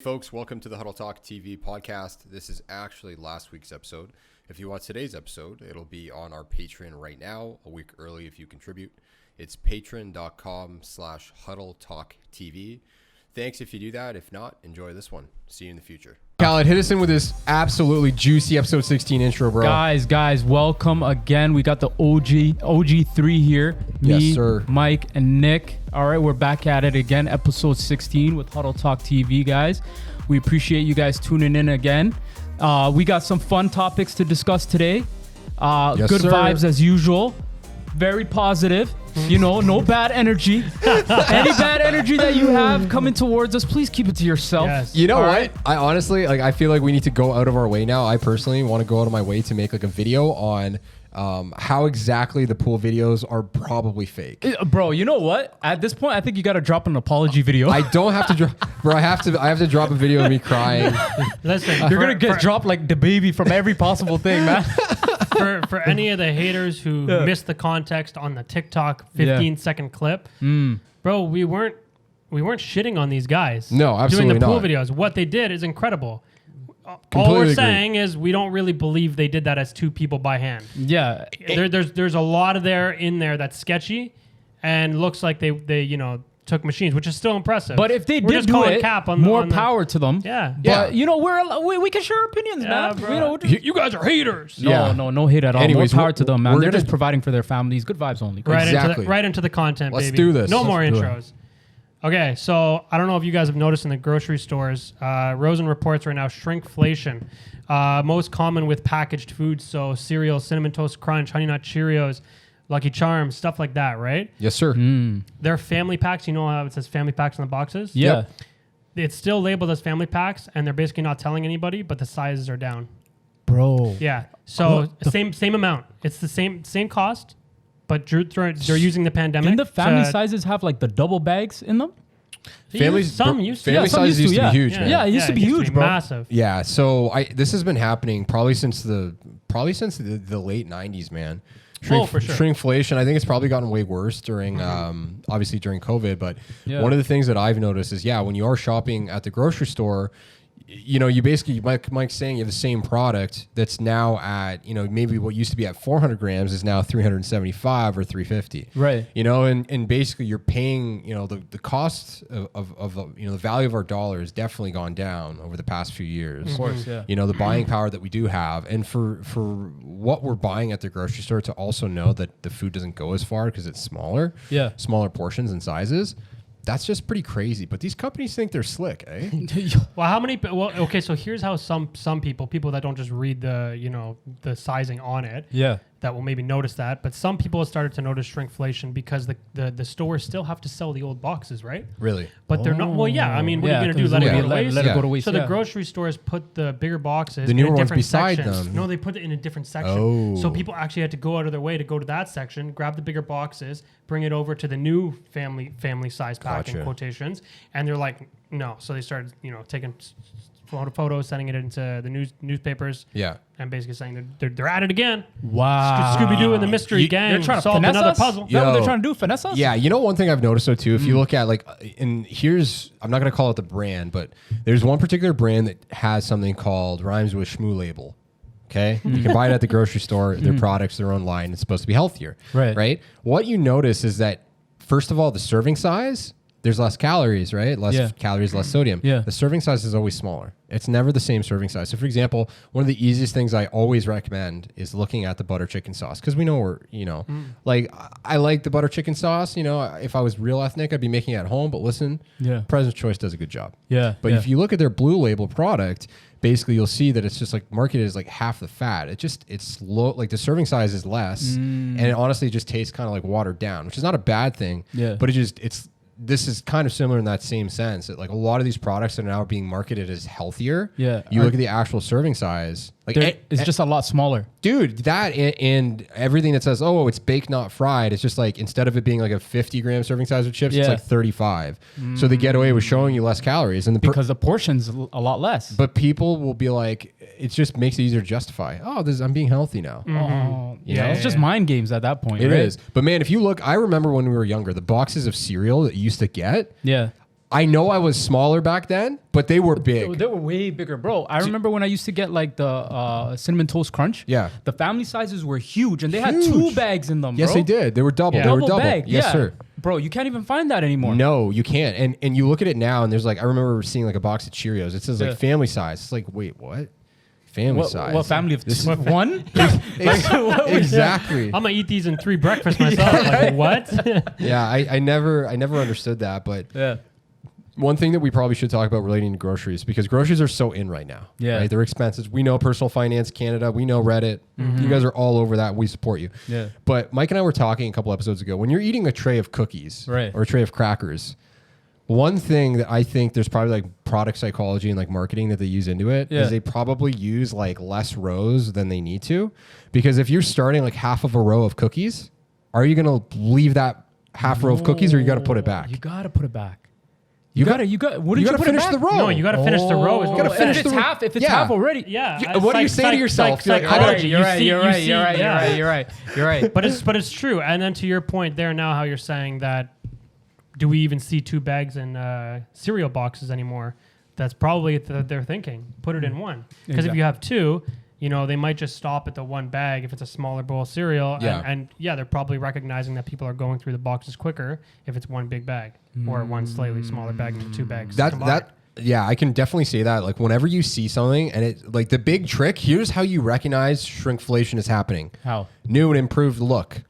Folks, welcome to the HuddleTalkTV podcast. This is actually last week's episode. If you want today's episode, it'll be on our Patreon right now, a week early if you contribute. It's patreon.com/HuddleTalkTV. Thanks if you do that. If not, enjoy this one. See you in the future. Khaled, hit us in with this absolutely juicy episode 16 intro, bro. Guys, welcome again. We got the OG3 here. Me, Yes, sir. Mike, and Nick. All right, we're back at it again. Episode 16 with HuddleTalkTV, guys. We appreciate you guys tuning in again. We got some fun topics to discuss today. Yes, good sir. vibes as usual. Very positive. You know, no bad energy. Any bad energy that you have coming towards us, please keep it to yourself. Yes. You know All what? right. I honestly, I feel like we need to go out of our way now. I personally want to go out of my way to make a video on how exactly the pool videos are probably fake. Bro, you know what? At this point, I think you got to drop an apology video. I don't have to drop, bro. I have to drop a video of me crying. Listen, You're going to get dropped like the baby from every possible thing, man. for any of the haters who missed the context on the TikTok 15-second clip, bro, we weren't shitting on these guys. No, absolutely doing the pool not. videos. What they did is incredible. All Completely we're agree. saying is we don't really believe they did that as two people by hand. Yeah. There's a lot of in there that's sketchy, and looks like they took machines, which is still impressive. But if they We're did just do calling it, cap on more on the- power to them. Yeah. But, you know, we can share our opinions, Yeah, man. bro. You know, You guys are haters. Yeah. no hate at all. Anyways, more power to them, man. we're They're gonna- just providing for their families. Good vibes only. Right Exactly. into the content, Let's baby. do this. No Let's more do it. intros. Okay, so I don't know if you guys have noticed in the grocery stores, Rosen reports right now shrinkflation. Most common with packaged foods, so cereal, Cinnamon Toast Crunch, Honey Nut Cheerios, Lucky Charms, stuff like that, right? Yes, sir. They're family packs. You know how it says family packs on the boxes? Yeah. Yep. It's still labeled as family packs, and they're basically not telling anybody, but the sizes are down. Bro. Yeah, so What the same amount. It's the same cost, but they're using the pandemic. Didn't the family to- sizes have like the double bags in them? Families, some used to. family Yeah, some sizes used used to, to be yeah. huge, man. Yeah, it used to be huge, bro. Massive. Yeah, so this has been happening probably since the late 90s, man. Oh, for sure. Shrinkflation, I think it's probably gotten way worse during obviously during COVID, but Yeah. one of the things that I've noticed is when you are shopping at the grocery store, you know, you basically, Mike's saying you have the same product that's now at, you know, maybe what used to be at 400 grams is now 375 or 350. Right. You know, and basically you're paying, you know, the cost of you know, the value of our dollar has definitely gone down over the past few years. Of course, yeah. You know, the buying power that we do have. And for what we're buying at the grocery store, to also know that the food doesn't go as far because it's smaller. Yeah. Smaller portions and sizes. That's just pretty crazy. But these companies think they're slick, eh? Well, how many? Well, okay. So here's how some people that don't just read the sizing on it, Yeah. that will maybe notice that. But some people have started to notice shrinkflation because the stores still have to sell the old boxes, right? Really? But they're not. Well, yeah. I mean, what are you gonna do? 'cause Let it yeah, go to waste? Let it Yeah. go to waste. So yeah. the grocery stores put the bigger boxes The in newer a ones different beside sections. them. No, they put it in a different section. Oh. So people actually had to go out of their way to go to that section, grab the bigger boxes, bring it over to the new family size pack Gotcha. in quotations, and they're like, no. So they started, taking photos, sending it into the newspapers, Yeah. and basically saying they're at it again. Wow. Scooby-Doo and the Mystery Gang They're trying to solved finesse another us? puzzle. Is that what they're Yo. trying to do? Finesse us? Yeah, you know one thing I've noticed though too, if you look at like, and here's, I'm not going to call it the brand, but there's one particular brand that has something called rhymes with Shmoo label. Okay, you can buy it at the grocery store. Their products, their own line. It's supposed to be healthier. Right. Right. What you notice is that first of all, the serving size, there's less calories, right? Less Yeah. calories, less sodium. Yeah. The serving size is always smaller. It's never the same serving size. So, for example, one of the easiest things I always recommend is looking at the butter chicken sauce because we know we're, like I like the butter chicken sauce. You know, if I was real ethnic, I'd be making it at home. But listen, Yeah. President's Choice does a good job. Yeah. But yeah. if you look at their blue label product, basically you'll see that it's just like marketed as like half the fat. It's low, like the serving size is less, and it honestly just tastes kind of like watered down, which is not a bad thing. Yeah. But this is kind of similar in that same sense that like a lot of these products are now being marketed as healthier. Yeah. You look at the actual serving size, like It's just a lot smaller. dude, that and everything that says, oh, it's baked, not fried. It's just like, instead of it being like a 50-gram serving size of chips, it's Yeah. like 35. So they get away with showing you less calories. And Because the portion's a lot less. but people will be like, it just makes it easier to justify. Oh, I'm being healthy now. Oh, You yeah, know? it's just mind games at that point. It right? is. But man, if you look, I remember when we were younger, the boxes of cereal that you used to get, Yeah. I know I was smaller back then, but they were big. They were way bigger, bro. I remember when I used to get like the cinnamon toast crunch. Yeah. The family sizes were huge, and they had 2 bags in them. Yes, bro. they did. They were double. Yeah. They were Double double. bag. Yes, yeah. sir. Bro, you can't even find that anymore. No, you can't. And you look at it now, and there's like I remember seeing like a box of Cheerios. It says Yeah. like family size. It's like, wait, what? Family size? What family of This two? One? Exactly. I'm gonna eat these in 3 breakfasts myself. Like what? Yeah, I never understood that, but Yeah. one thing that we probably should talk about relating to groceries, because groceries are so in right now. Yeah. Right? They're expensive. We know Personal Finance Canada. We know Reddit. You guys are all over that. We support you. Yeah. But Mike and I were talking a couple episodes ago, when you're eating a tray of cookies Right. or a tray of crackers, one thing that I think there's probably like product psychology and like marketing that they use into it Yeah. is they probably use like less rows than they need to. Because if you're starting like half of a row of cookies, are you going to leave that half row of cookies or you got to put it back? You gotta put it back. You What gotta did you gotta put finish it back? the row. No, you got to finish the row. Is what gotta we're finish If saying. it's the- half, if it's Yeah. half already. Yeah. What do you say to yourself? You're like, I gotta- psychology. You're right. You You're see- right. you see- You're right. You're yeah. right. You're right. You're right. But it's true. And then to your point there now, how you're saying that, do we even see 2 bags in cereal boxes anymore? That's probably they're thinking. Put it in one. Because if you have 2, you know, they might just stop at the 1 bag if it's a smaller bowl of cereal. Yeah. And yeah, they're probably recognizing that people are going through the boxes quicker if it's 1 big bag or 1 slightly smaller bag into 2 bags. combined. Yeah, I can definitely say that. Like whenever you see something and it like the big trick, here's how you recognize shrinkflation is happening. How? New and improved look.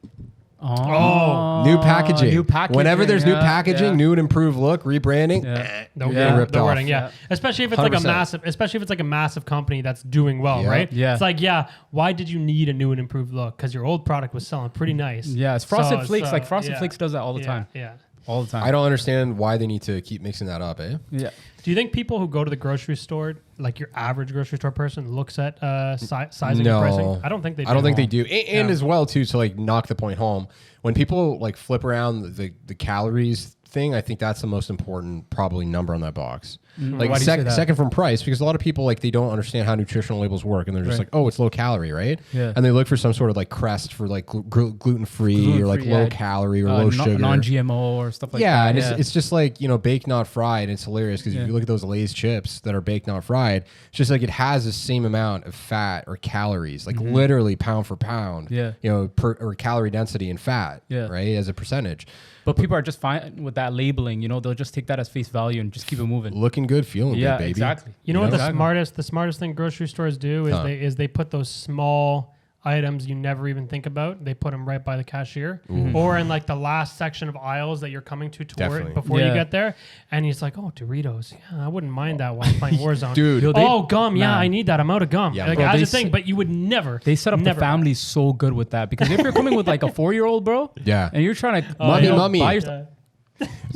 Oh, New packaging. New packaging. Whenever there's new yeah, packaging, yeah. new and improved look, rebranding, Yeah. The, you're the- getting ripped the off. wording, yeah. Yeah. Especially if it's like a 100%. massive, especially if it's like a massive company that's doing well, Yeah. right? Yeah. It's like, yeah, why did you need a new and improved look? Because your old product was selling pretty nice. Yeah, it's Frosted So- Flakes. so, Like Frosted yeah. Flakes does that all the Yeah, time. Yeah. All the time. I don't understand why they need to keep mixing that up, eh? Yeah. Do you think people who go to the grocery store, like your average grocery store person, looks at sizing No. and pricing? I don't think they do. I don't think they do. And Yeah. as well too, to like knock the point home, when people like flip around the calories thing, I think that's the most important probably number on that box. Like Why do you say that? second from price, because a lot of people like they don't understand how nutritional labels work, and they're just Right. like, oh, it's low calorie, right? Yeah. And they look for some sort of like crest for like gluten free or like Gluten-free, low yeah. calorie or low sugar. non-GMO or stuff like Yeah, that. and it's just like, you know, baked not fried. It's hilarious because Yeah. if you look at those Lay's chips that are baked not fried, it's just like it has the same amount of fat or calories, like literally pound for pound. Yeah. You know, or calorie density and fat. Yeah. Right, as a percentage. But people are just fine with that labeling. You know, they'll just take that as face value and just keep it moving. Looking good, feeling Yeah, good, baby. exactly. You know what Exactly. the smartest thing grocery stores do is they put those small items you never even think about. They put them right by the cashier or in like the last section of aisles that you're coming to Definitely. before you Yeah. get there. And he's like, oh, Doritos. Yeah, I wouldn't mind that while I'm playing Warzone. Dude. Yo, they- Oh, gum. Yeah, Man. I need that. I'm out of gum. Yeah, like, bro, as they a thing, s- but you would never. They set up the never family so good with that because if you're coming with like a 4-year-old, bro, Yeah. and you're trying to Mummy. buy Yeah.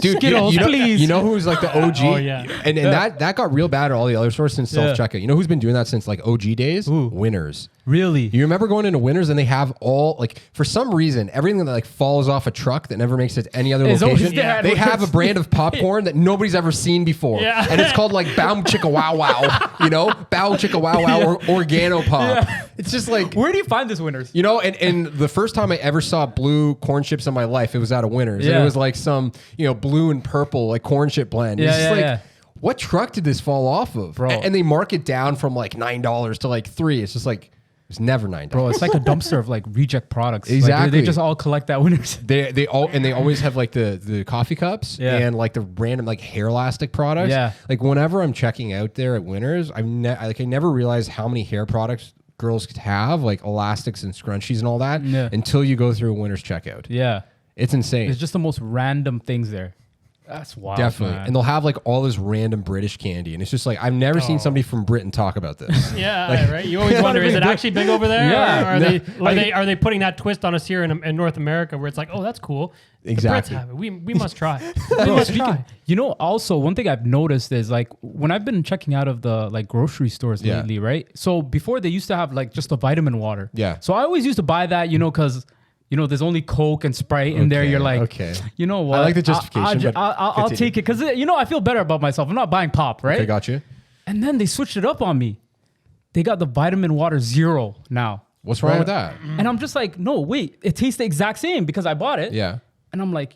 Dude, Skittles, you know, please. You know who's like the OG? Oh, yeah. And that got real bad at all the other stores since Yeah. self-checkout. You know who's been doing that since like OG days? Who? Winners. really, You remember going into Winners and they have all like for some reason everything that like falls off a truck that never makes it to any other Is always location. there at They have a Winners. brand of popcorn that nobody's ever seen before, Yeah. and it's called like Bow Chicka Wow Wow. You know, Bow Chicka Wow Wow or Organo Pop. Yeah. It's just like. where do you find this winners? You know, and the first time I ever saw blue corn chips in my life, it was out of Winners. And Yeah. it was like some, you know, blue and purple like corn chip blend. It's Yeah, just yeah, like, yeah. what truck did this fall off of? Bro. And they mark it down from like $9 to like $3. It's just like, it's never $9. Bro, it's like a dumpster of like reject products. Like, Exactly. they just all collect that winners. They always have like the coffee cups Yeah. and like the random like hair elastic products. Yeah. Like whenever I'm checking out there at Winners, I never realized how many hair products girls could have, like elastics and scrunchies and all that, Yeah. until you go through a Winners checkout. Yeah, It's insane. it's just the most random things there. That's wild. Definitely. man. And they'll have like all this random British candy. And it's just like, I've never seen somebody from Britain talk about this. Yeah, right. You always wonder, is it actually big over there? Yeah. Or are they putting that twist on us here in North America where it's like, oh, that's cool. Exactly. The Brits have it. We must try. Bro, we must speaking- try. You know, also one thing I've noticed is like when I've been checking out of the like grocery stores Yeah. lately, right? So before they used to have like just a vitamin water. Yeah. So I always used to buy that, you know, because you know there's only Coke and Sprite in there. Okay, You're like, okay. you know what? I like the justification, but I'll continue. take it because you know I feel better about myself. I'm not buying pop, right? Okay, got you. And then they switched it up on me. They got the vitamin water zero now. What's wrong Right. with that? And I'm just like, no, wait, it tastes the exact same because I bought it. Yeah. And I'm like,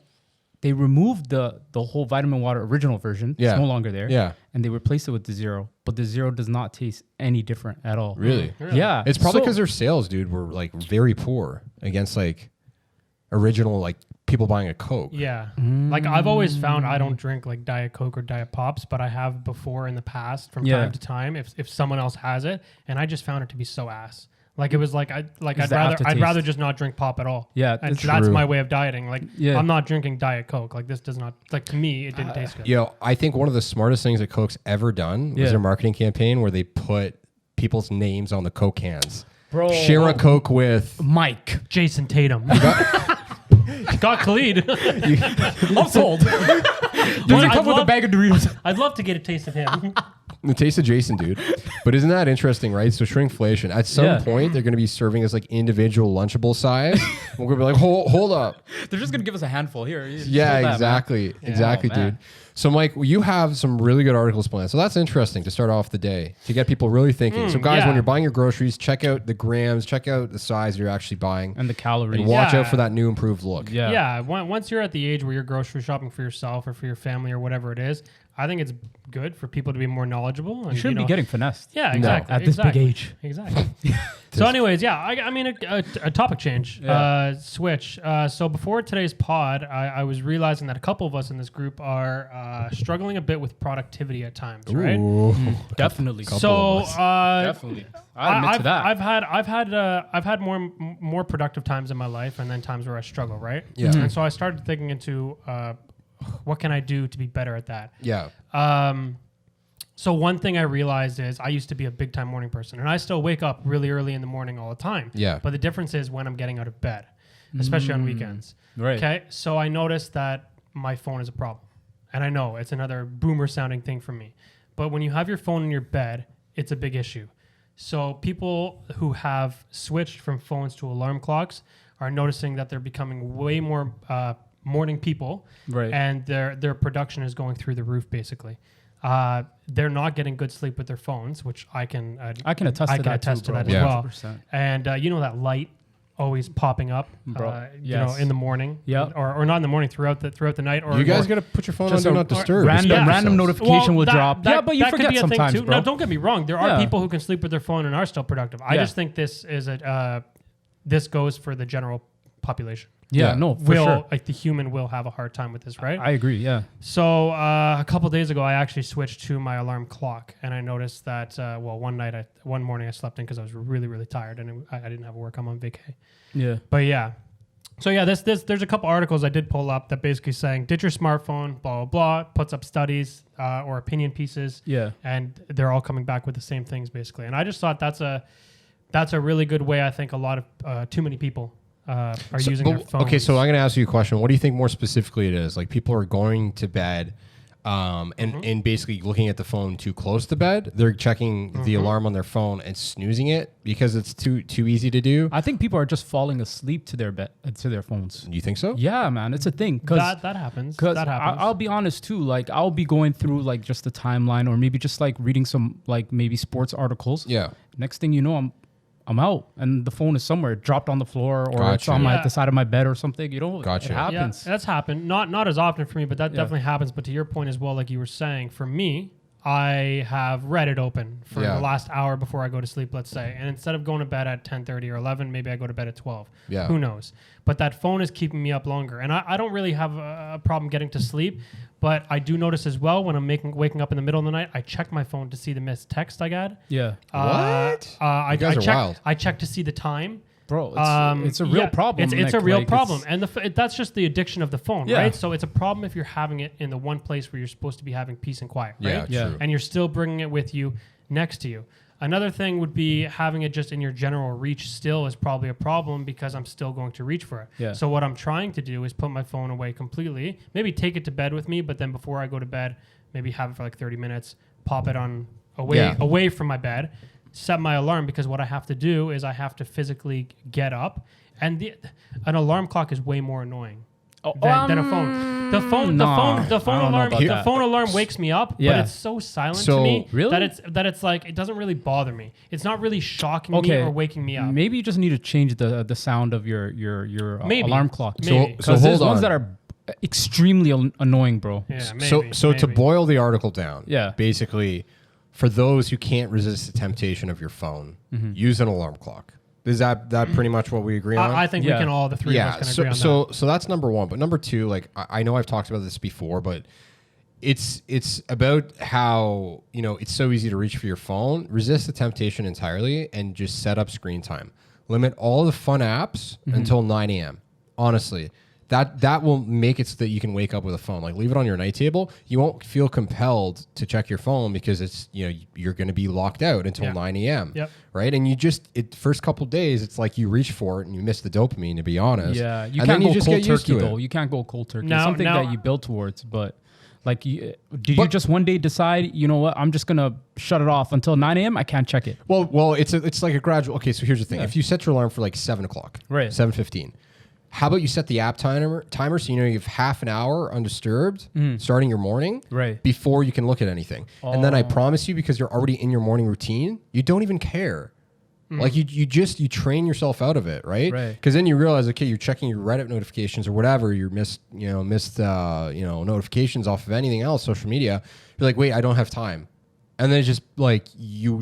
they removed the whole vitamin water original version. Yeah. It's no longer there. Yeah. And they replaced it with the zero, but the zero does not taste any different at all. Really? Yeah. It's probably because their sales, dude, were like very poor against like original like people buying a Coke. Yeah. Like I've always found I don't drink like Diet Coke or Diet Pops, but I have before in the past from time to time if someone else has it, and I just found it to be so ass. Like it was like I'd rather just not drink pop at all. Yeah, and that's that's true. my way of dieting. Like I'm not drinking Diet Coke. Like this does not like to me it didn't taste good. Yo, I think one of the smartest things that Coke's ever done was their marketing campaign where they put people's names on the Coke cans. Bro, Share a Coke with Mike. Jason Tatum. Got Khalid. I'm sold. Does it come with a bag of Doritos? I'd love to get a taste of him. the taste of Jason, dude. But isn't that interesting, right? So shrinkflation. At some point, they're going to be serving us like individual Lunchable size. We're going to be like, hold up. They're just going to give us a handful here. Yeah, exactly. Exactly, dude. So, Mike, you have some really good articles planned. So that's interesting to start off the day, to get people really thinking. So, guys, when you're buying your groceries, check out the grams, check out the size you're actually buying. And the calories. And watch out for that new improved look. Yeah. Once you're at the age where you're grocery shopping for yourself or for your family or whatever it is, I think it's good for people to be more knowledgeable. And, you shouldn't be getting finessed. Yeah, exactly. At this big age. Exactly. So anyways, I mean, a topic change, switch. So before today's pod, I was realizing that a couple of us in this group are struggling a bit with productivity at times, right? Definitely. So definitely. I admit to that. I've had more productive times in my life, and then times where I struggle, right? Yeah. And so I started thinking into what can I do to be better at that? Yeah. So one thing I realized is I used to be a big time morning person, and I still wake up really early in the morning all the time. Yeah. But the difference is when I'm getting out of bed, especially on weekends. Right. Okay. So I noticed that my phone is a problem, and I know it's another boomer sounding thing for me. But when you have your phone in your bed, it's a big issue. So people who have switched from phones to alarm clocks are noticing that they're becoming way more morning people, right? And their production is going through the roof, basically. They're not getting good sleep with their phones, which I can attest to that as well. 100%. And you know that light always popping up, you know, in the morning, or not in the morning, throughout the night. Or you guys got to put your phone on Do Not Disturb. Random notification will drop. But you forget sometimes, too. Bro. No, don't get me wrong. There are people who can sleep with their phone and are still productive. I just think this is this goes for the general population. Yeah, no, for sure. Like the human will have a hard time with this, right? I agree, yeah. So a couple days ago, I actually switched to my alarm clock, and I noticed that, one morning I slept in because I was really, really tired, and I didn't have work. I'm on vacay. Yeah. But yeah. So yeah, there's a couple articles I did pull up that basically saying, ditch your smartphone, blah, blah, blah, puts up studies or opinion pieces. Yeah. And they're all coming back with the same things, basically. And I just thought that's a really good way. I think a lot of too many people are using their phones. Okay, so I'm going to ask you a question. What do you think more specifically it is? Like people are going to bed and basically looking at the phone too close to bed. They're checking the alarm on their phone and snoozing it because it's too easy to do. I think people are just falling asleep to their phones. You think so? Yeah, man, it's a thing. That happens. That happens. I'll be honest too. Like I'll be going through like just the timeline, or maybe just like reading some like maybe sports articles. Yeah. Next thing you know, I'm out, and the phone is somewhere dropped on the floor, or it's on the side of my bed or something. You know, it happens. Yeah, that's happened. Not as often for me, but that definitely happens. But to your point as well, like you were saying, for me, I have Reddit open for the last hour before I go to sleep, let's say. And instead of going to bed at 10:30 or 11, maybe I go to bed at 12. Yeah. Who knows? But that phone is keeping me up longer. And I don't really have a problem getting to sleep. But I do notice as well when I'm waking up in the middle of the night, I check my phone to see the missed text I got. Yeah. What? You guys are wild. I check to see the time. Bro, it's a real problem. It's a real problem. And that's just the addiction of the phone, right? So it's a problem if you're having it in the one place where you're supposed to be having peace and quiet, right? Yeah, true. And you're still bringing it with you next to you. Another thing would be having it just in your general reach still is probably a problem because I'm still going to reach for it. Yeah. So what I'm trying to do is put my phone away completely, maybe take it to bed with me, but then before I go to bed, maybe have it for like 30 minutes, pop it on away from my bed, set my alarm, because what I have to do is I have to physically get up, and an alarm clock is way more annoying than a phone. The phone alarm wakes me up, but it's so silent to me that it's like it doesn't really bother me. It's not really shocking me or waking me up. Maybe you just need to change the sound of your alarm clock. Maybe. Because there's ones that are extremely annoying, bro. Yeah, maybe, So to maybe. boil the article down, Yeah. basically, for those who can't resist the temptation of your phone, use an alarm clock. Is that pretty much what we agree on? I think we Yeah. can all, the three of us can agree on that. So that's number one. But number two, like I know I've talked about this before, but it's about how, you know, it's so easy to reach for your phone. Resist the temptation entirely and just set up screen time. Limit all the fun apps until 9 a.m. Honestly, that will make it so that you can wake up with a phone. Like, leave it on your night table. You won't feel compelled to check your phone because it's, you know, you're going to be locked out until 9 a.m. Yep. Right. And you just, first couple days, it's like you reach for it and you miss the dopamine, to be honest. Yeah, you and can't then go just cold get used turkey to it. though. You can't go cold turkey. Now- It's something now- that you build towards, but like, did you just one day decide, you know what, I'm just gonna shut it off until 9 a.m. I can't check it. Well, it's like a gradual. Okay, so here's the thing: if you set your alarm for like 7 o'clock, Right. 7:15, how about you set the app timer so you know you have half an hour undisturbed starting your morning, Right. before you can look at anything, and then I promise you, because you're already in your morning routine, you don't even care. Like you train yourself out of it, right? Right. Because then you realize, okay, you're checking your Reddit notifications or whatever, your missed notifications off of anything else, social media. You're like, wait, I don't have time, and then it's just like you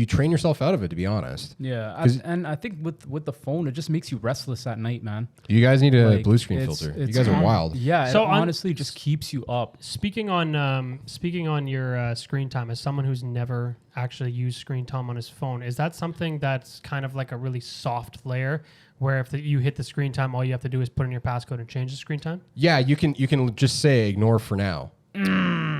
train yourself out of it, to be honest. Yeah, 'Cause- and I think with the phone, it just makes you restless at night, man. You guys need a Like, blue screen it's- filter. You it's guys are on- wild. Yeah, So it honestly just keeps you up. Speaking on your screen time, as someone who's never actually used screen time on his phone, is that something that's kind of like a really soft layer, where if you hit the screen time, all you have to do is put in your passcode and change the screen time? Yeah, you can just say ignore for now.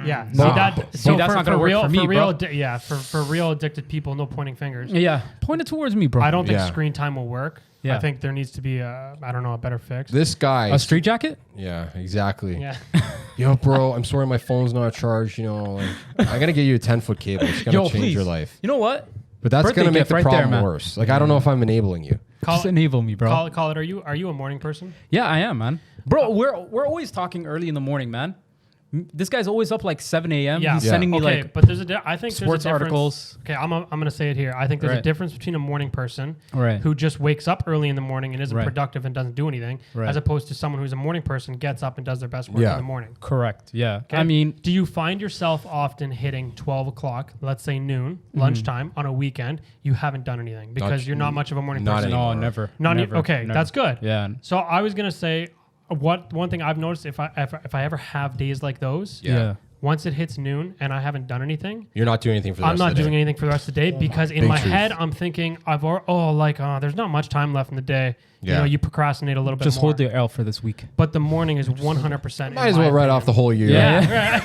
Yeah, No. so that's not gonna work for me, bro. For real addicted people, no pointing fingers. Yeah, point it towards me, bro. I don't think Yeah. screen time will work. Yeah. I think there needs to be a better fix. This guy. A street jacket. Yeah, exactly. Yeah. Yo, bro, I'm sorry my phone's not charged. You know, like, I gotta get you a 10-foot cable. It's gonna change please. your life. You know what? But that's Birthday gonna make gift the right there, problem man. worse. Like, I don't know if I'm enabling you. Just enable me, bro. Call it. Are you a morning person? Yeah, I am, man. Bro, we're always talking early in the morning, man. This guy's always up like 7 a.m. Yeah. He's Yeah. sending me Okay, like but I think sports there's a difference. articles. Okay, I'm gonna say it here. I think there's a Right. difference between a morning person Right. who just wakes up early in the morning and isn't Right. productive and doesn't do anything, Right. as opposed to someone who's a morning person, gets up and does their best work Yeah. in the morning. Correct. Yeah. Okay? I mean, do you find yourself often hitting 12 o'clock, let's say noon, Mm-hmm. lunchtime on a weekend, you haven't done anything because you're not much of a morning not person? anymore. no, never. Not never, okay, never. that's good. Yeah. So I was gonna say, one thing I've noticed, if I ever have days like those, Yeah. once it hits noon and I haven't done anything, You're not doing anything for the I'm rest not of the doing day. anything for the rest of the day because in Big my truth. head I'm thinking there's not much time left in the day. You Yeah. know, you procrastinate a little bit Just more. hold the L for this week. But the morning is 100%. Might as well write off the whole year. Yeah.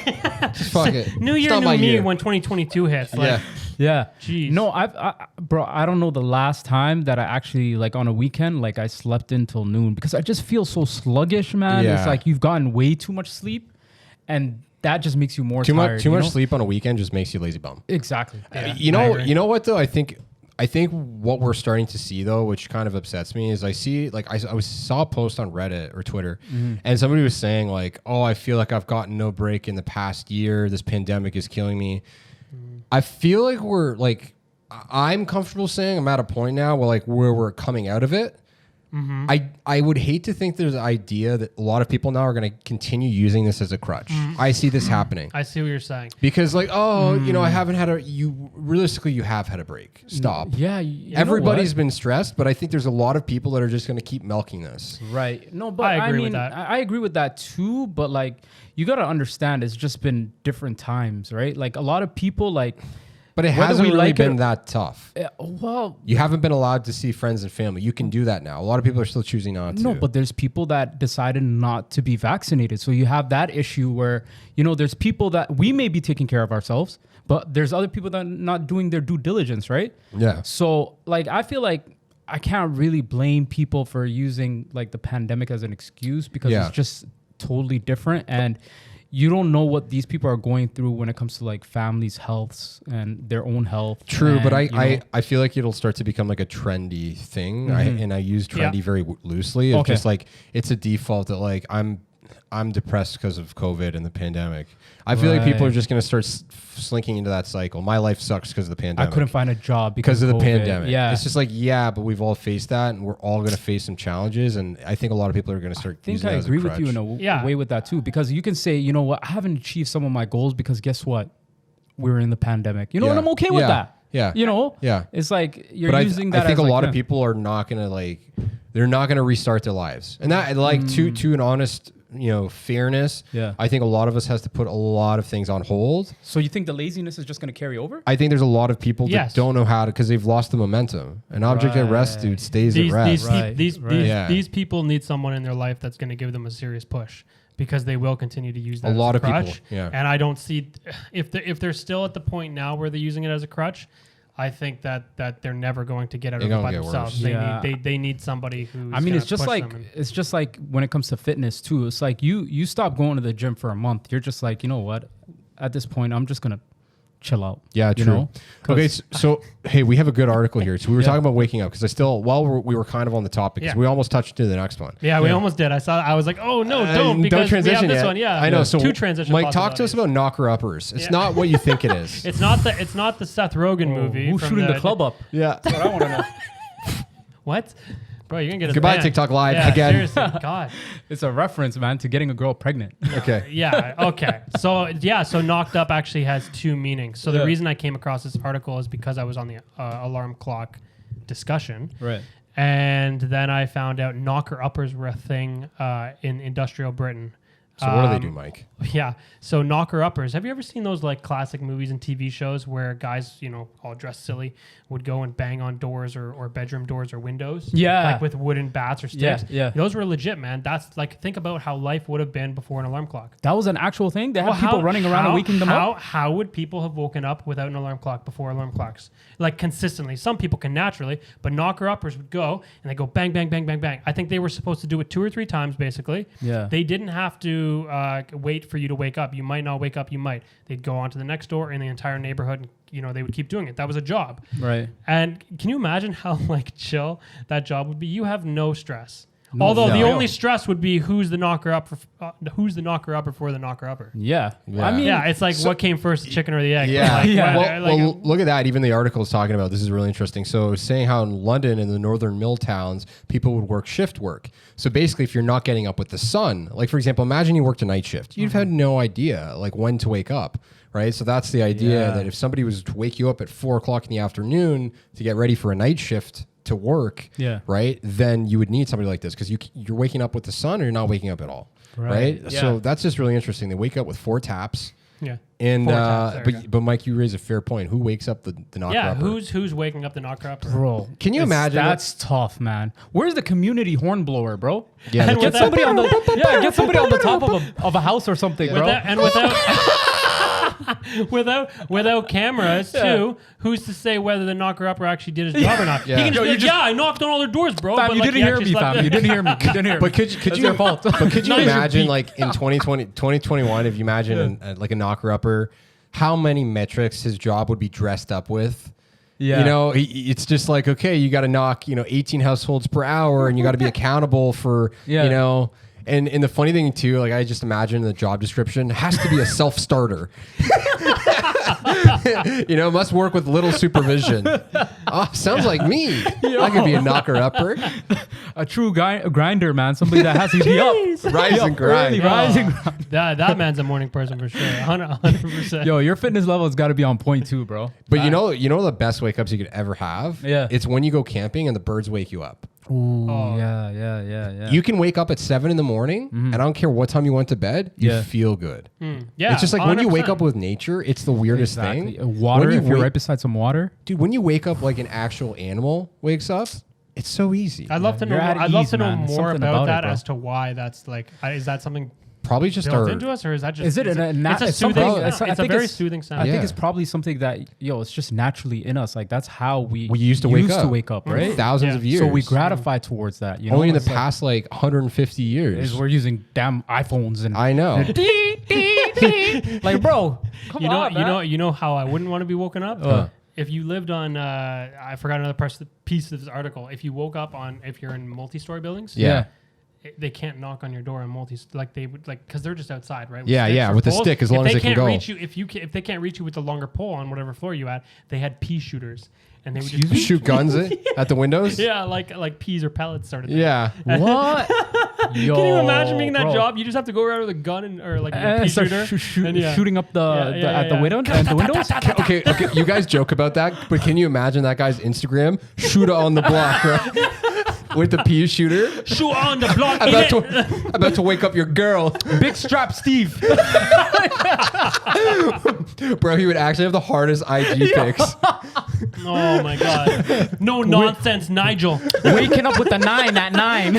Just fuck it. New It's year, not new my me year. when 2022 hits. Like, Yeah. Yeah. Jeez. No, bro, I don't know the last time that I actually, like, on a weekend, like, I slept until noon because I just feel so sluggish, man. Yeah. It's like you've gotten way too much sleep, and that just makes you more Too tired. much you know? sleep on a weekend just makes you lazy bum. Exactly. Yeah. You I know, agree. you know what though? I think what we're starting to see though, which kind of upsets me, is I see like I saw a post on Reddit or Twitter, and somebody was saying like, "Oh, I feel like I've gotten no break in the past year. This pandemic is killing me." I feel like I'm comfortable saying I'm at a point now where we're coming out of it. I would hate to think there's an idea that a lot of people now are going to continue using this as a crutch. I see this happening. I see what you're saying. Because I haven't had you have had a break. Stop. Yeah. You know Everybody's what? been stressed, but I think there's a lot of people that are just going to keep milking this. Right. No, but I I agree mean, with that. I agree with that too. But like, you got to understand, it's just been different times, right? Like a lot of people, like, But it Whether hasn't we really like it been or- that tough. well, You haven't been allowed to see friends and family. You can do that now. A lot of people are still choosing not to. no, but there's people that decided not to be vaccinated. So you have that issue where, there's people that we may be taking care of ourselves, but there's other people that are not doing their due diligence, right? Yeah. So like, I feel like I can't really blame people for using like the pandemic as an excuse because Yeah. it's just totally different. And you don't know what these people are going through when it comes to like families' healths and their own health. True, but and, I feel like it'll start to become like a trendy thing. I use trendy very loosely. It's Okay. just like it's a default that like I'm I'm depressed because of COVID and the pandemic. I feel like people are just going to start slinking into that cycle. My life sucks because of the pandemic. I couldn't find a job because of the COVID. pandemic. Yeah. It's just like, yeah, but we've all faced that, and we're all going to face some challenges. And I think a lot of people are going to start using I that as a agree crutch. with you in a way with that too, because you can say, you know what, I haven't achieved some of my goals because guess what? We're in the pandemic. You know, and I'm okay with that. Yeah. You know? Yeah. It's like you're but using that I think as a like, lot of people are not going to they're not going to restart their lives. And that to an honest, fairness. Yeah. I think a lot of us has to put a lot of things on hold. So you think the laziness is just going to carry over? I think there's a lot of people that don't know how to, because they've lost the momentum. An object at rest, dude, stays at rest. These people need someone in their life that's going to give them a serious push, because they will continue to use that a lot as a of crutch. people. Yeah. And I don't see if they're still at the point now where they're using it as a crutch. I think that they're never going to get out of it by themselves. They need somebody who's. I mean, it's just like when it comes to fitness too. It's like you stop going to the gym for a month. You're just like, you know what? At this point, I'm just gonna chill out. Yeah, true. You know? Okay, so hey, we have a good article here. So we were talking about waking up, because we were kind of on the topic, because we almost touched to the next one. Yeah, we almost did. I was like, oh no, don't, because transition we have this yet. one. Yeah, I know. So two transition. Mike, talk to us about knocker uppers. It's not what you think it is. It's not the Seth Rogen movie. Who's shooting the club up? Yeah, That's what I want to know. What? Bro, you're gonna get us goodbye banned. TikTok Live again. Seriously, God. It's a reference, man, to getting a girl pregnant. Okay. Yeah. Okay. So knocked up actually has two meanings. So the reason I came across this article is because I was on the alarm clock discussion. Right. And then I found out knocker uppers were a thing in industrial Britain. So what do they do, Mike? Yeah. So knocker uppers. Have you ever seen those like classic movies and TV shows where guys, all dressed silly, would go and bang on doors or bedroom doors or windows? Yeah. Like with wooden bats or sticks. Yeah. Those were legit, man. That's like, think about how life would have been before an alarm clock. That was an actual thing? They had people running around and waking them up? How would people have woken up without an alarm clock before alarm clocks? Like consistently. Some people can naturally, but knocker uppers would go and they go bang, bang, bang, bang, bang. I think they were supposed to do it 2 or 3 times, basically. Yeah. They didn't have to wait for you to wake up. You might not wake up, you might. They'd go on to the next door in the entire neighborhood, and they would keep doing it. That was a job. Right. And can you imagine how chill that job would be? You have no stress. Although the only stress would be who's the knocker upper before the knocker upper. Yeah. Yeah. I mean, it's like what came first, the chicken or the egg? Yeah. Well, look at that. Even the article is talking about, this is really interesting. So it's saying how in London and the northern mill towns, people would work shift work. So basically, if you're not getting up with the sun, like for example, imagine you worked a night shift. You've had no idea when to wake up. Right. So that's the idea that if somebody was to wake you up at 4 o'clock in the afternoon to get ready for a night shift to work, right, then you would need somebody like this, because you're waking up with the sun or you're not waking up at all. Right. Yeah. So that's just really interesting. They wake up with 4 taps. Yeah. And but Mike, you raise a fair point. Who wakes up the knocker upper? Who's waking up the knocker upper? Bro, can you imagine? That's tough, man. Where's the community horn blower, bro? Yeah, get somebody on the top of a house or something, bro. Without cameras too, who's to say whether the knocker upper actually did his job or not? He can just be like, I knocked on all their doors, bro. Fam, you didn't hear me, fam. You didn't hear me. You didn't hear me. But could you imagine in 2021, if you imagine like a knocker upper, how many metrics his job would be dressed up with? Yeah. It's just like, okay, you got to knock 18 households per hour, and you got to be accountable for And the funny thing too, I just imagine the job description has to be a self-starter. Must work with little supervision. Oh, sounds like me. I could be a knocker-upper. A true grinder, man. Somebody that has to be up. Rise and grind. Rise and grind. That man's a morning person for sure. 100%. Yo, your fitness level has got to be on point too, bro. But you know the best wake-ups you could ever have? Yeah. It's when you go camping and the birds wake you up. Ooh, yeah. You can wake up at 7 in the morning, and I don't care what time you went to bed, you feel good. Yeah, it's just like 100%. When you wake up with nature, it's the weirdest thing. Water, if you're right beside some water. Dude, when you wake up like an actual animal wakes up, it's so easy. I'd love to know. I'd love to know more about that as to why that's like. Is that something probably just built into us, or is that just? Is it it's a soothing? It's a very soothing sound. I think it's probably something that it's just naturally in us. Like that's how we used to wake up, right? Thousands of years. So we gratify towards that. Only in the past 150 years. We're using damn iPhones and I know. Like, bro, come on, man. You know how I wouldn't want to be woken up. If you lived on, I forgot another piece of this article. If you woke up if you're in multi-story buildings, they can't knock on your door on like they would like because they're just outside, right? With the stick as long as they can go. Reach you, if they can't reach you with the longer pole on whatever floor you at, they had pea shooters and they would just shoot guns at the windows. Yeah, like peas or pellets sort of thing. Yeah. What? Yo, Can you imagine being that bro. job? You just have to go around with a gun or like a pea start shooter, shooting up the window and the windows. Okay, you guys joke about that, but can you imagine that guy's Instagram? Shooter on the block, right? With the pea shooter. Shoot on the block. About to wake up your girl. Big strap Steve. Bro, he would actually have the hardest IG pics. Oh my god. No nonsense, Nigel. Waking up with the 9 at 9.